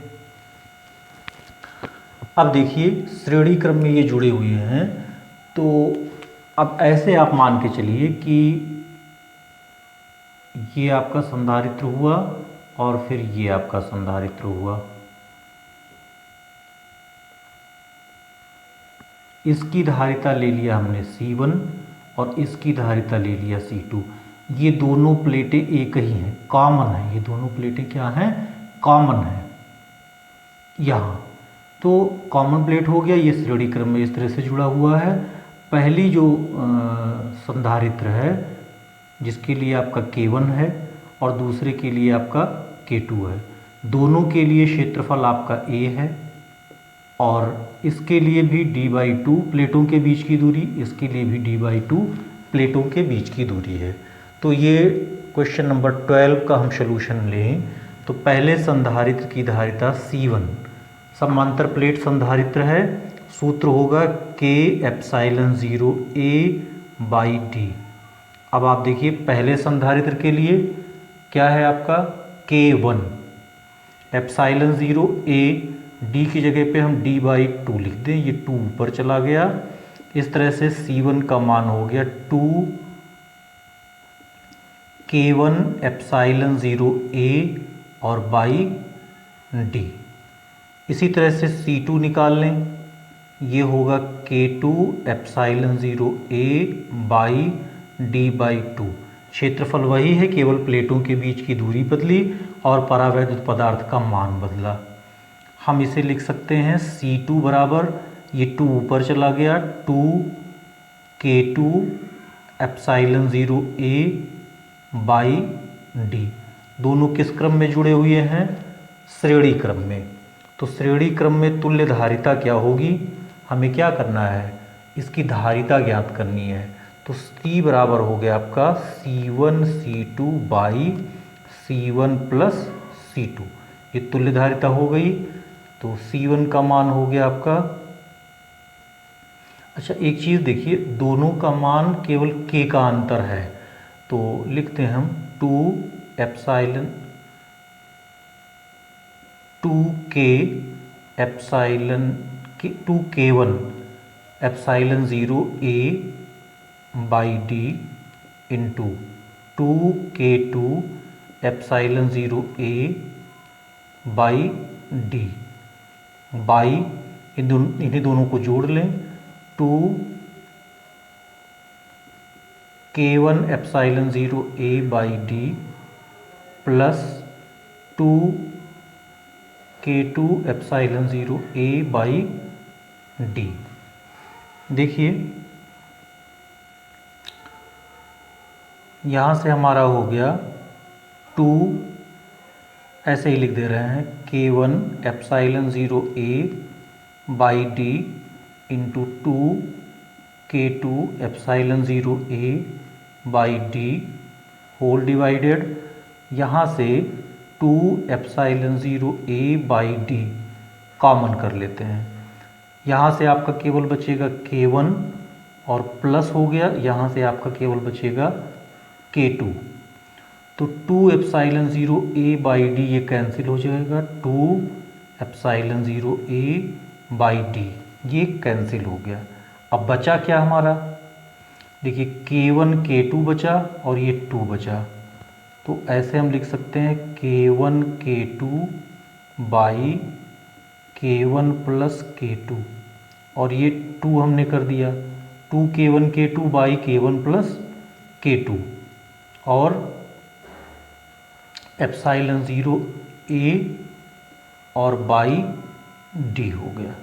अब देखिए श्रेणी क्रम में ये जुड़े हुए हैं, तो अब ऐसे आप मान के चलिए कि ये आपका संधारित्र हुआ और फिर ये आपका संधारित्र हुआ। इसकी धारिता ले लिया हमने C1 और इसकी धारिता ले लिया C2। ये दोनों प्लेटें एक ही हैं, कॉमन है, ये दोनों प्लेटें क्या हैं, कॉमन है यहाँ। तो कॉमन प्लेट हो गया, ये श्रेणी क्रम में इस तरह से जुड़ा हुआ है। पहली जो संधारित्र है जिसके लिए आपका K1 है और दूसरे के लिए आपका K2 है, दोनों के लिए क्षेत्रफल आपका A है और इसके लिए भी d/2 प्लेटों के बीच की दूरी, इसके लिए भी d/2 प्लेटों के बीच की दूरी है। तो ये क्वेश्चन नंबर 12 का हम सलूशन लें तो पहले संधारित्र की धारिता C1, समांतर प्लेट संधारित्र है, सूत्र होगा K/0A/d। अब आप देखिए पहले संधारित्र के लिए क्या है आपका K1, ε0A, d की जगह पे हम d/2 लिख दें, ये 2 ऊपर चला गया। इस तरह से C1 का मान हो गया 2K1 ε0A और बाई d। इसी तरह से C2 निकाल लें, ये होगा K2 ε0A बाई d/2। क्षेत्रफल वही है, केवल प्लेटों के बीच की दूरी बदली और परावैद्युत पदार्थ का मान बदला। हम इसे लिख सकते हैं C2 बराबर, ये 2 ऊपर चला गया, 2K2 ε0A बाई d। दोनों किस क्रम में जुड़े हुए हैं, श्रेणी क्रम में। तो श्रेणी क्रम में तुल्य धारिता क्या होगी, हमें क्या करना है, इसकी धारिता ज्ञात करनी है। तो C बराबर हो गया आपका C1 C2 by C1 plus C2, ये तुल्य धारिता हो गई। तो C1 का मान हो गया आपका, अच्छा एक चीज़ देखिए, दोनों का मान केवल K का अंतर है, तो लिखते हैं हम 2K1 ε0A by d into 2K2 ε0A by d by इन्हीं दोनों को जोड़ लें, 2K1 ε0A by d plus 2K2 ε0A by d। देखिए यहाँ से हमारा हो गया 2, ऐसे ही लिख दे रहे हैं, K1 ε0A by d into 2K2 ε0A by d whole divided, यहाँ से 2 ε0A बाई d कॉमन कर लेते हैं। यहाँ से आपका केवल बचेगा K1 और प्लस हो गया, यहाँ से आपका केवल बचेगा K2। तो 2 ε0A बाई d ये कैंसिल हो जाएगा, 2 ε0A बाई d ये कैंसिल हो गया। अब बचा क्या हमारा, देखिए K1 K2 बचा और ये 2 बचा, तो ऐसे हम लिख सकते हैं K1 K2 by K1 plus K2, और ये 2 हमने कर दिया, 2K1 K2 by K1 plus K2 और ε0A और बाई d हो गया।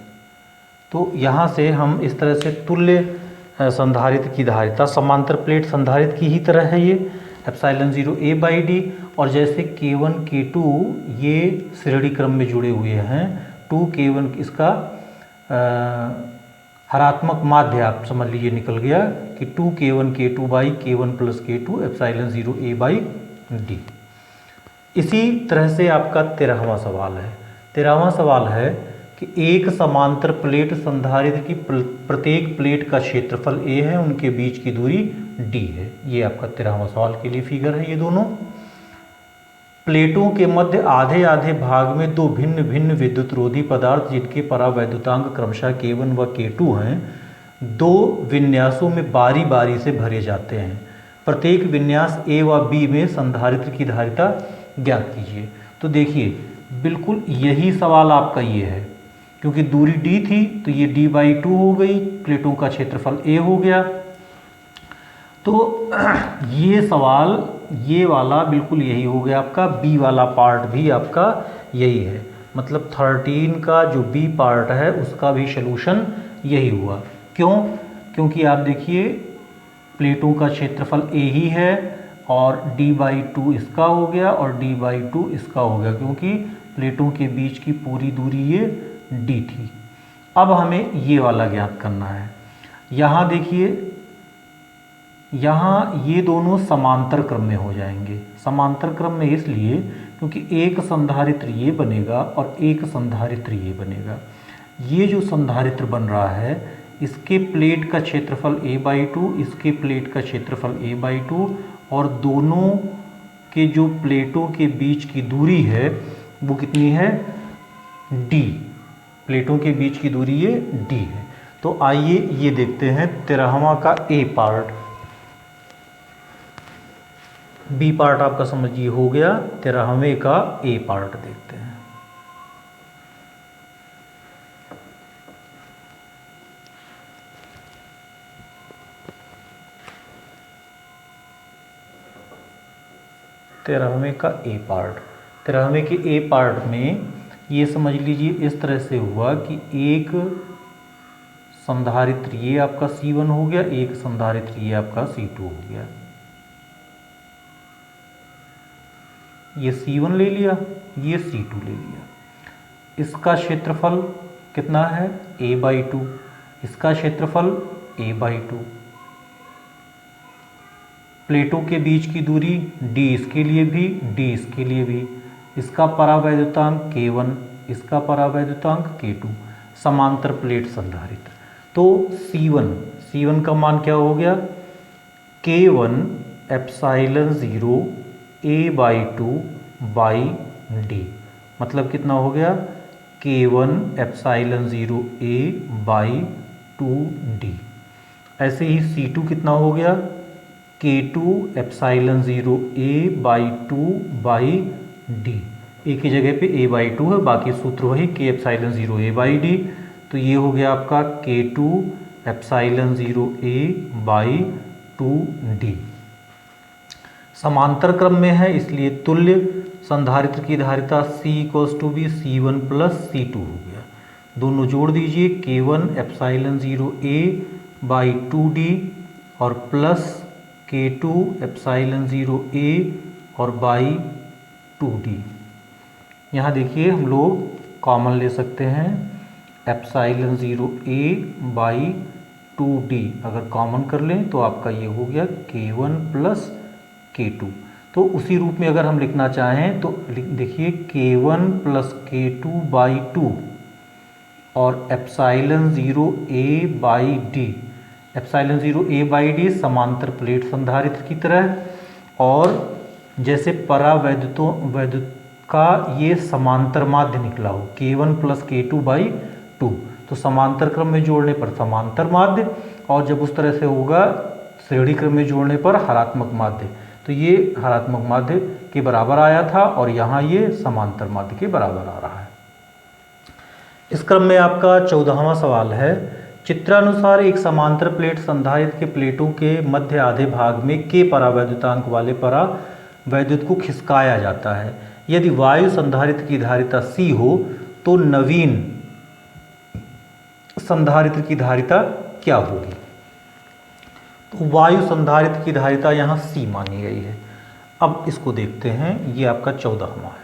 तो यहाँ से हम इस तरह से तुल्य संधारित्र की धारिता, समांतर प्लेट संधारित्र की ही तरह है ये, ε0A बाई d, और जैसे K1 K2 ये श्रेणी क्रम में जुड़े हुए हैं, 2K1 इसका हरात्मक माध्य आप समझ लीजिए निकल गया कि 2K1 K2 by K1 plus K2 ε0A by d। इसी तरह से आपका 13वां सवाल है। 13वां सवाल है कि एक समांतर प्लेट संधारित्र की प्रत्येक प्लेट का क्षेत्रफल A है, उनके बीच की दूरी d है। ये आपका 13वां सवाल के लिए फिगर है। ये दोनों प्लेटों के मध्य आधे आधे भाग में दो भिन्न भिन्न विद्युतरोधी पदार्थ जिनके परावैद्युतांक क्रमशः K1 व K2 हैं, दो विन्यासों में बारी बारी से भरे जाते हैं। प्रत्येक विन्यास A व B में संधारित्र की धारिता ज्ञात कीजिए। तो देखिए बिल्कुल यही सवाल आपका ये है, क्योंकि दूरी d थी तो ये d/2 हो गई, प्लेटों का क्षेत्रफल A हो गया। तो ये सवाल ये वाला बिल्कुल यही हो गया आपका, बी वाला पार्ट भी आपका यही है, मतलब 13 का जो बी पार्ट है उसका भी सलूशन यही हुआ। क्यों? क्योंकि आप देखिए प्लेटों का क्षेत्रफल ए ही है और d/2 इसका हो गया और d/2 इसका हो गया, क्योंकि प्लेटों के बीच की पूरी दूरी ये d थी। अब हमें ये वाला ज्ञात करना है। यहाँ देखिए, यहाँ ये दोनों समांतर क्रम में हो जाएंगे। समांतर क्रम में इसलिए क्योंकि एक संधारित्र ये बनेगा और एक संधारित्र ये बनेगा। ये जो संधारित्र बन रहा है इसके प्लेट का क्षेत्रफल a/2, इसके प्लेट का क्षेत्रफल a/2, और दोनों के जो प्लेटों के बीच की दूरी है वो कितनी है, d। प्लेटों के बीच की दूरी ये d है। तो आइए ये देखते हैं 13वां का a पार्ट। बी पार्ट आपका समझिए हो गया, 13वें का ए पार्ट देखते हैं। तेरहवें का ए पार्ट, 13वें के ए पार्ट में ये समझ लीजिए इस तरह से हुआ कि एक संधारित्र ये आपका C1 हो गया, एक संधारित्र ये आपका C2 हो गया। ये C1 ले लिया, ये C2 ले लिया। इसका क्षेत्रफल कितना है, a/2, इसका क्षेत्रफल a/2। प्लेटों के बीच की दूरी d इसके लिए भी, d इसके लिए भी। इसका परावैद्युतांक K1, इसका परावैद्युतांक K2, समांतर प्लेट संधारित्र। तो C1 का मान क्या हो गया, K1 एप्सिलॉन 0 a/2 d, मतलब कितना हो गया, K1 एप्सिलॉन 0 a/2 d। ऐसे ही C2 कितना हो गया, K2 एप्सिलॉन 0 a/2 d। एक ही जगह पे a/2 है, बाकी सूत्र वही K एप्सिलॉन 0 a/d। तो ये हो गया आपका K2 एप्सिलॉन 0 a/2 d। समांतर क्रम में है इसलिए तुल्य संधारित्र की धारिता C = B C1 + C2 हो गया। दोनों जोड़ दीजिए, K1 एप्सिलॉन 0 a/2 d और प्लस K2 एप्सिलॉन 0 a और /2 d। यहाँ देखिए हम लोग कॉमन ले सकते हैं, एप्सिलॉन 0 a/2 d अगर कॉमन कर लें तो आपका ये हो गया K1 + K2। तो उसी रूप में अगर हम लिखना चाहें तो देखिए K1 + K2/2 और एप्सिलॉन 0 a/d। एप्सिलॉन 0 a/d समांतर प्लेट संधारित्र की तरह, और जैसे परावैद्युत का ये समांतर माध्य निकला हो K1 + K2/2, तो समांतर क्रम में जोड़ने पर समांतर माध्य, और जब उस तरह से होगा श्रेणी क्रम में जोड़ने पर हरात्मक माध्य। तो ये हरात्मक माध्य के बराबर आया था और यहाँ ये समांतर माध्य के बराबर आ रहा है। इस क्रम में आपका 14वां सवाल है, चित्रानुसार एक समांतर प्लेट संधारित्र के प्लेटों के मध्य आधे भाग में K परावैद्युतांक वाले परावैद्युत को खिसकाया जाता है। यदि वायु संधारित्र की धारिता C हो तो नवीन संधारित्र की धारिता क्या होगी। तो वायु संधारित्र की धारिता यहाँ C मानी गई है। अब इसको देखते हैं, ये आपका 14वां है।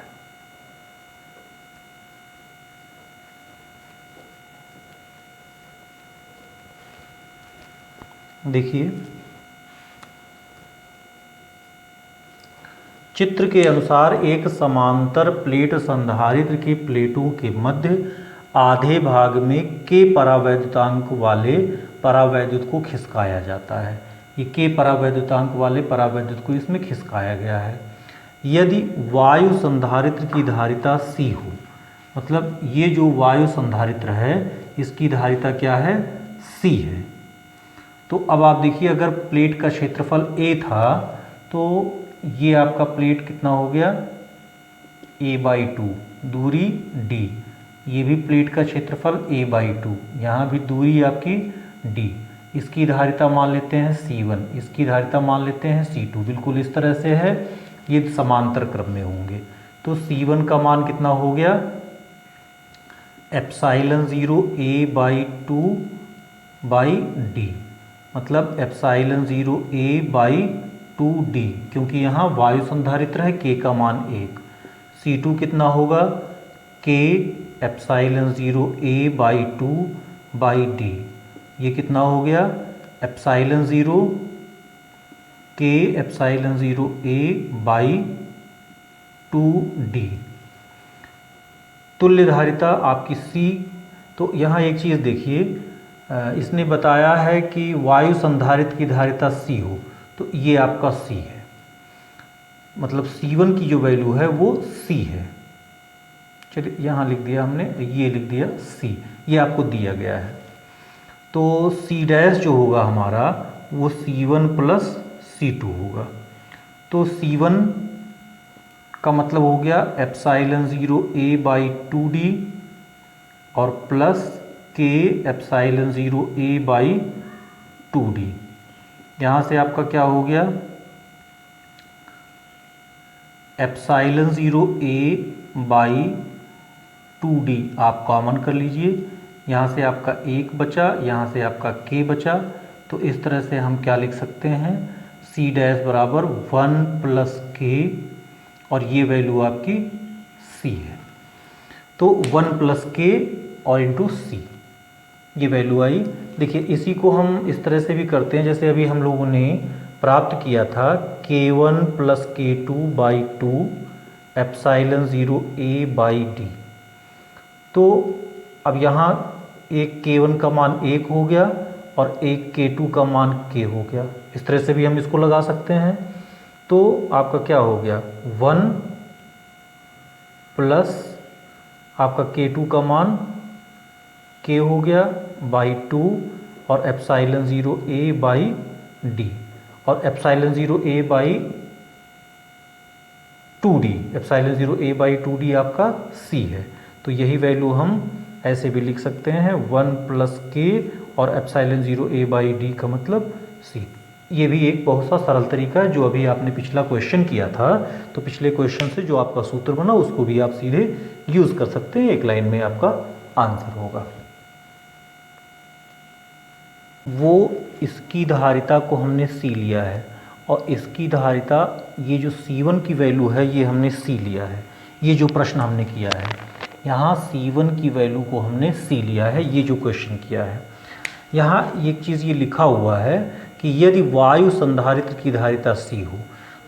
देखिए चित्र के अनुसार एक समांतर प्लेट संधारित्र की प्लेटों के मध्य आधे भाग में K परावैद्युतांक वाले परावैद्युत को खिसकाया जाता है। ये K परावैद्युतांक वाले परावैद्युत को इसमें खिसकाया गया है। यदि वायु संधारित्र की धारिता C हो, मतलब ये जो वायु संधारित्र है इसकी धारिता क्या है, C है। तो अब आप देखिए, अगर प्लेट का क्षेत्रफल A था तो ये आपका प्लेट कितना हो गया, a/2, दूरी d। ये भी प्लेट का क्षेत्रफल a/2, यहाँ भी दूरी आपकी d। इसकी धारिता मान लेते हैं C1, इसकी धारिता मान लेते हैं C2, बिल्कुल इस तरह से है, ये समांतर क्रम में होंगे। तो C1 का मान कितना हो गया, एप्साइलन 0 A/2/D, मतलब एप्साइलन 0 A/2D, क्योंकि यहाँ वायु संधारित्र है, K का मान 1। C2 कितना होगा, K एप्साइलन 0 A/2/D, ये कितना हो गया, एप्साइलन 0 K एप्साइलन 0 A/2D। तुल्य धारिता आपकी C। तो यहाँ एक चीज़ देखिए, इसने बताया है कि वायु संधारित्र की धारिता C हो, तो ये आपका C है, मतलब C1 की जो वैल्यू है वो C है। चलिए यहाँ लिख दिया हमने, ये लिख दिया C, ये आपको दिया गया है। तो C डैश जो होगा हमारा वो C1 प्लस C2 होगा। तो C1 का मतलब हो गया एप्साइलन 0 A/2D और प्लस K एप्साइलन 0 A/2D। यहाँ से आपका क्या हो गया, एप्साइलन 0 A/2D आप कॉमन कर लीजिए, यहाँ से आपका 1 बचा, यहाँ से आपका K बचा। तो इस तरह से हम क्या लिख सकते हैं, C डैश बराबर 1 प्लस K, और ये वैल्यू आपकी C है। तो 1 प्लस K और इंटू C, ये वैल्यू आई। देखिए इसी को हम इस तरह से भी करते हैं, जैसे अभी हम लोगों ने प्राप्त किया था K1 plus K2/2 epsilon 0 A/D। तो अब यहाँ एक K1 का मान 1 हो गया और एक K2 का मान K हो गया, इस तरह से भी हम इसको लगा सकते हैं। तो आपका क्या हो गया, 1 प्लस आपका K2 का मान K हो गया बाई 2 और एप्साइलन 0 A/D, और एप्साइलन 0 A/2D, एप्साइलन 0 A/2D आपका C है। तो यही वैल्यू हम ऐसे भी लिख सकते हैं, 1 प्लस K और एप्साइलन 0 A/D का मतलब C। ये भी एक बहुत सा सरल तरीका है, जो अभी आपने पिछला क्वेश्चन किया था, तो पिछले क्वेश्चन से जो आपका सूत्र बना उसको भी आप सीधे यूज़ कर सकते हैं, एक लाइन में आपका आंसर होगा। वो इसकी धारिता को हमने C लिया है और इसकी धारिता, ये जो C1 की वैल्यू है ये हमने C लिया है। ये जो प्रश्न हमने किया है, यहाँ C1 की वैल्यू को हमने C लिया है, ये जो क्वेश्चन किया है। यहाँ एक चीज़ ये लिखा हुआ है कि यदि वायु संधारित्र की धारिता C हो,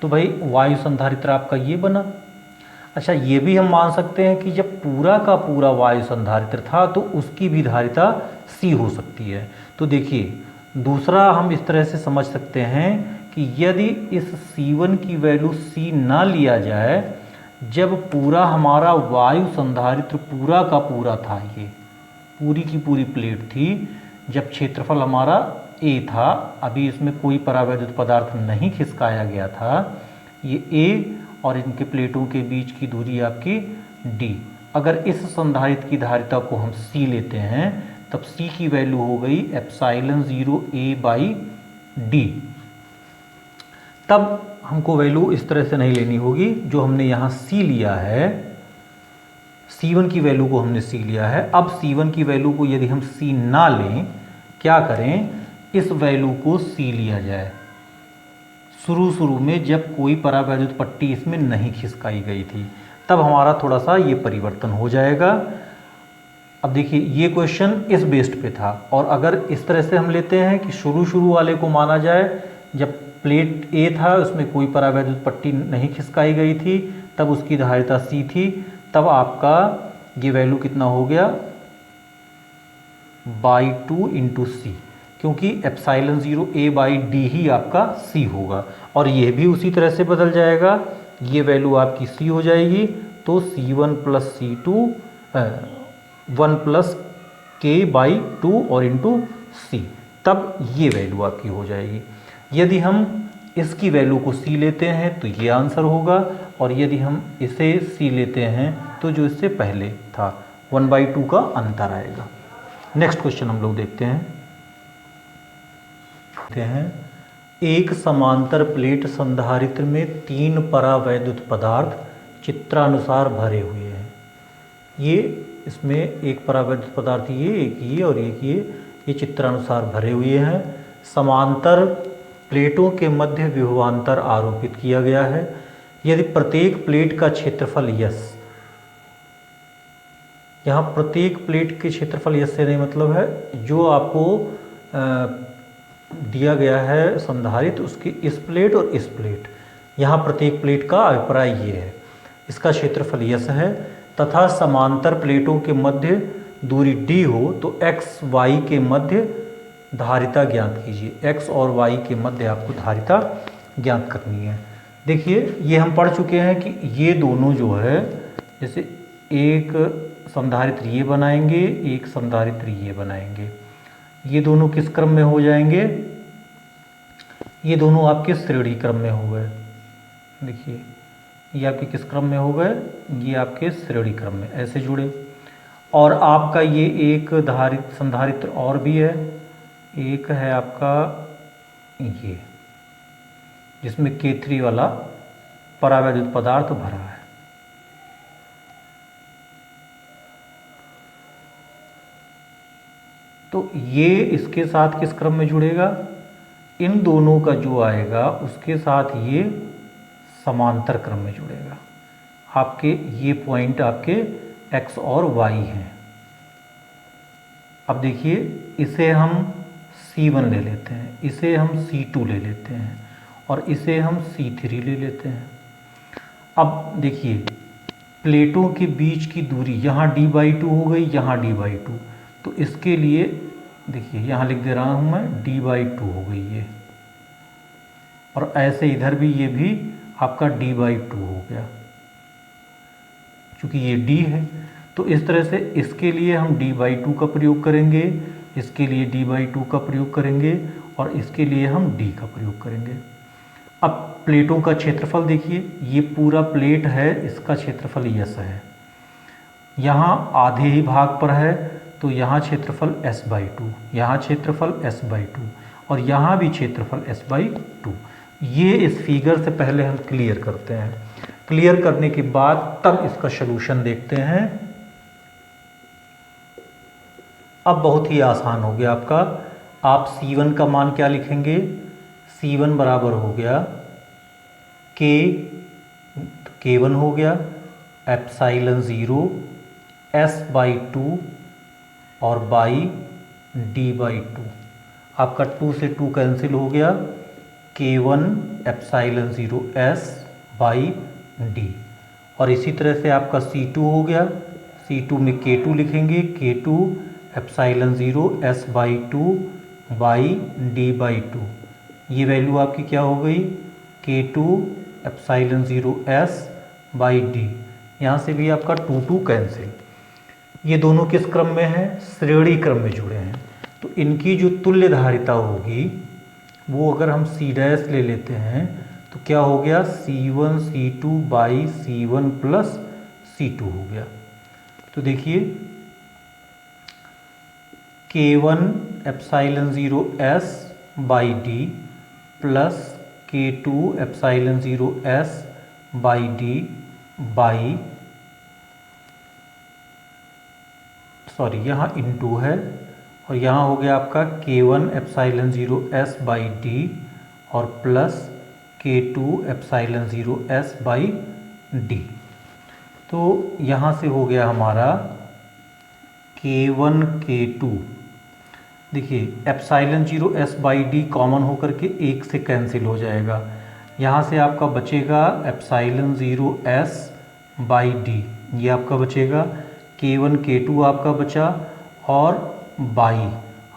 तो भाई वायु संधारित्र आपका ये बना। अच्छा, ये भी हम मान सकते हैं कि जब पूरा का पूरा वायु संधारित्र था तो उसकी भी धारिता C हो सकती है। तो देखिए दूसरा हम इस तरह से समझ सकते हैं कि यदि इस C1 की वैल्यू C ना लिया जाए, जब पूरा हमारा वायु संधारित्र पूरा का पूरा था, ये पूरी की पूरी प्लेट थी, जब क्षेत्रफल हमारा A था, अभी इसमें कोई परावैद्युत पदार्थ नहीं खिसकाया गया था, ये A और इनके प्लेटों के बीच की दूरी आपकी D। अगर इस संधारित्र की धारिता को हम C लेते हैं, तब C की वैल्यू हो गई एप्साइलन 0 A/D। तब हमको वैल्यू इस तरह से नहीं लेनी होगी, जो हमने यहाँ C लिया है, C1 की वैल्यू को हमने C लिया है। अब C1 की वैल्यू को यदि हम C ना लें, क्या करें, इस वैल्यू को C लिया जाए शुरू में, जब कोई परावैद्युत पट्टी इसमें नहीं खिसकाई गई थी, तब हमारा थोड़ा सा ये परिवर्तन हो जाएगा। अब देखिए ये क्वेश्चन इस बेस्ड पे था, और अगर इस तरह से हम लेते हैं कि शुरू वाले को माना जाए, जब प्लेट A था उसमें कोई परावैद्युत पट्टी नहीं खिसकाई गई थी, तब उसकी धारिता C थी, तब आपका ये वैल्यू कितना हो गया, बाई 2 इंटू C, क्योंकि एप्साइलन 0 A/D ही आपका C होगा। और ये भी उसी तरह से बदल जाएगा, ये वैल्यू आपकी C हो जाएगी। तो C1 plus C2 1 plus K/2 और इंटू C, तब ये वैल्यू आपकी हो जाएगी। यदि हम इसकी वैल्यू को C लेते हैं तो ये आंसर होगा, और यदि हम इसे C लेते हैं तो जो इससे पहले था 1/2 का अंतर आएगा। नेक्स्ट क्वेश्चन हम लोग देखते हैं। लिखते हैं, एक समांतर प्लेट संधारित्र में 3 परावैद्युत पदार्थ चित्रानुसार भरे हुए हैं। ये इसमें एक परावैद्युत पदार्थ ये, एक ये और एक ये चित्रानुसार भरे हुए हैं। समांतर प्लेटों के मध्य विभवांतर आरोपित किया गया है। यदि प्रत्येक प्लेट का क्षेत्रफल यस, यहाँ प्रत्येक प्लेट के क्षेत्रफल यस से नहीं मतलब है जो आपको दिया गया है संधारित्र उसकी इस प्लेट और इस प्लेट, यहाँ प्रत्येक प्लेट का अभिप्राय ये है, इसका क्षेत्रफल यस है तथा समांतर प्लेटों के मध्य दूरी d हो तो x y के मध्य धारिता ज्ञात कीजिए। x और y के मध्य आपको धारिता ज्ञात करनी है। देखिए ये हम पढ़ चुके हैं कि ये दोनों जो है, जैसे एक संधारित्र ये बनाएंगे, एक संधारित्र ये बनाएंगे, ये दोनों किस क्रम में हो जाएंगे, ये दोनों आपके श्रेणी क्रम में हो गए। देखिए ये आपके किस क्रम में हो गए, ये आपके श्रेणी क्रम में ऐसे जुड़े। और आपका ये एक संधारित्र और भी है, एक है आपका ये जिसमें K3 वाला परावैद्युत पदार्थ भरा है। तो ये इसके साथ किस क्रम में जुड़ेगा, इन दोनों का जो आएगा उसके साथ ये समांतर क्रम में जुड़ेगा। आपके ये पॉइंट आपके x और y हैं। अब देखिए इसे हम C1 ले लेते हैं, इसे हम C2 ले लेते हैं और इसे हम C3 ले लेते हैं। अब देखिए प्लेटों के बीच की दूरी यहाँ d/2 हो गई, यहाँ d/2, तो इसके लिए देखिए यहाँ लिख दे रहा हूँ मैं d/2 हो गई ये, और ऐसे इधर भी ये भी आपका d/2 हो गया क्योंकि ये d है। तो इस तरह से इसके लिए हम d/2 का प्रयोग करेंगे, इसके लिए d/2 का प्रयोग करेंगे और इसके लिए हम d का प्रयोग करेंगे। अब प्लेटों का क्षेत्रफल देखिए, ये पूरा प्लेट है, इसका क्षेत्रफल यस है, यहाँ आधे ही भाग पर है तो यहाँ क्षेत्रफल s/2, यहाँ क्षेत्रफल s/2 और यहाँ भी क्षेत्रफल s/2। ये इस फिगर से पहले हम क्लियर करते हैं। क्लियर करने के बाद तब इसका सलूशन देखते हैं। अब बहुत ही आसान हो गया आपका। आप C1 का मान क्या लिखेंगे, C1 बराबर हो गया K1 हो गया ε0 s/2 और बाई d/2। आपका 2 से 2 कैंसिल हो गया, K1 ε0 s/d। और इसी तरह से आपका C2 हो गया, C2 में K2 लिखेंगे, K2 ε0 s/2 बाई d/2। ये वैल्यू आपकी क्या हो गई, K2 ε0 s/d। यहाँ से भी आपका 2 कैंसिल। ये दोनों किस क्रम में हैं, श्रेणी क्रम में जुड़े हैं। तो इनकी जो तुल्य धारिता होगी वो अगर हम C' ले लेते हैं तो क्या हो गया, C1 C2 by C1 plus C2 हो गया। तो देखिए K1 ε0 s/d plus K2 ε0 s/d by, sorry यहाँ इनटू है, और यहाँ हो गया आपका K1 ε0 s/d और प्लस K2 ε0 s/d। तो यहाँ से हो गया हमारा K1 K2। देखिए ε0 s/d कॉमन होकर के 1 से कैंसिल हो जाएगा। यहाँ से आपका बचेगा ε0 s/d, ये आपका बचेगा। K1 K2 आपका बचा और बाई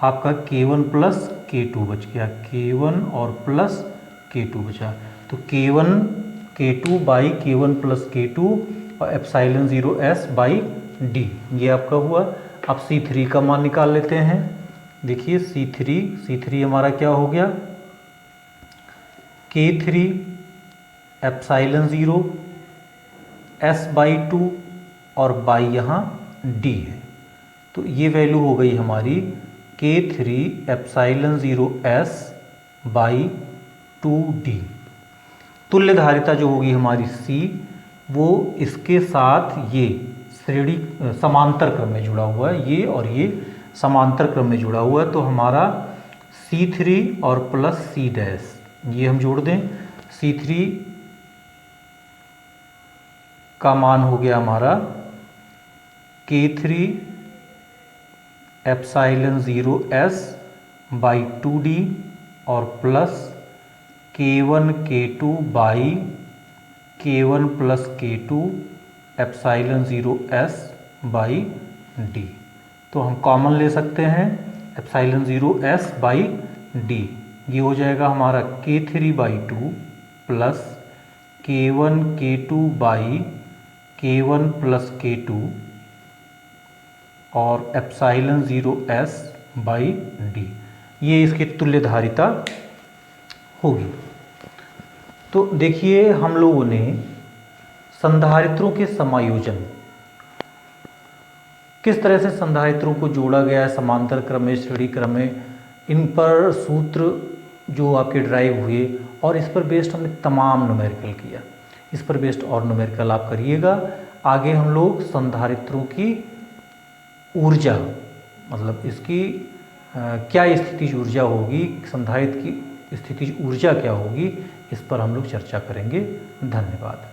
आपका K1 प्लस K2 बच गया, K1 और प्लस K2 बचा। तो K1 K2 by K1 plus K2 और ε0 s/d ये आपका हुआ। अब C3 का मान निकाल लेते हैं। देखिए C3 हमारा क्या हो गया, K3 ε0 s/2 और बाई यहाँ d है। तो ये वैल्यू हो गई हमारी K3 ε0 s बाई 2D। तुल्य धारिता जो होगी हमारी C, वो इसके साथ ये श्रेणी समांतर क्रम में जुड़ा हुआ है, ये और ये समांतर क्रम में जुड़ा हुआ है, तो हमारा C3 और प्लस C डैश ये हम जोड़ दें। C3 का मान हो गया हमारा K3 epsilon 0S by 2D और plus K1 K2 by K1 plus K2 epsilon 0S by D। तो हम कॉमन ले सकते हैं एप्साइलन 0S बाई D। ये हो जाएगा हमारा K3 by 2 plus K1 K2 by K1 plus K2 और एप्साइलन 0S बाई D। ये इसकी तुल्य धारिता होगी। तो देखिए हम लोगों ने संधारित्रों के समायोजन, किस तरह से संधारित्रों को जोड़ा गया है समांतर क्रम में, श्रेणी क्रम में, इन पर सूत्र जो आपके ड्राइव हुए और इस पर बेस्ड हमने तमाम न्यूमेरिकल किया। इस पर बेस्ड और न्यूमेरिकल आप करिएगा। आगे हम लोग संधारित्रों की ऊर्जा, मतलब इसकी क्या स्थितिज ऊर्जा होगी, संधारित्र की स्थितिज ऊर्जा क्या होगी, इस पर हम लोग चर्चा करेंगे। धन्यवाद।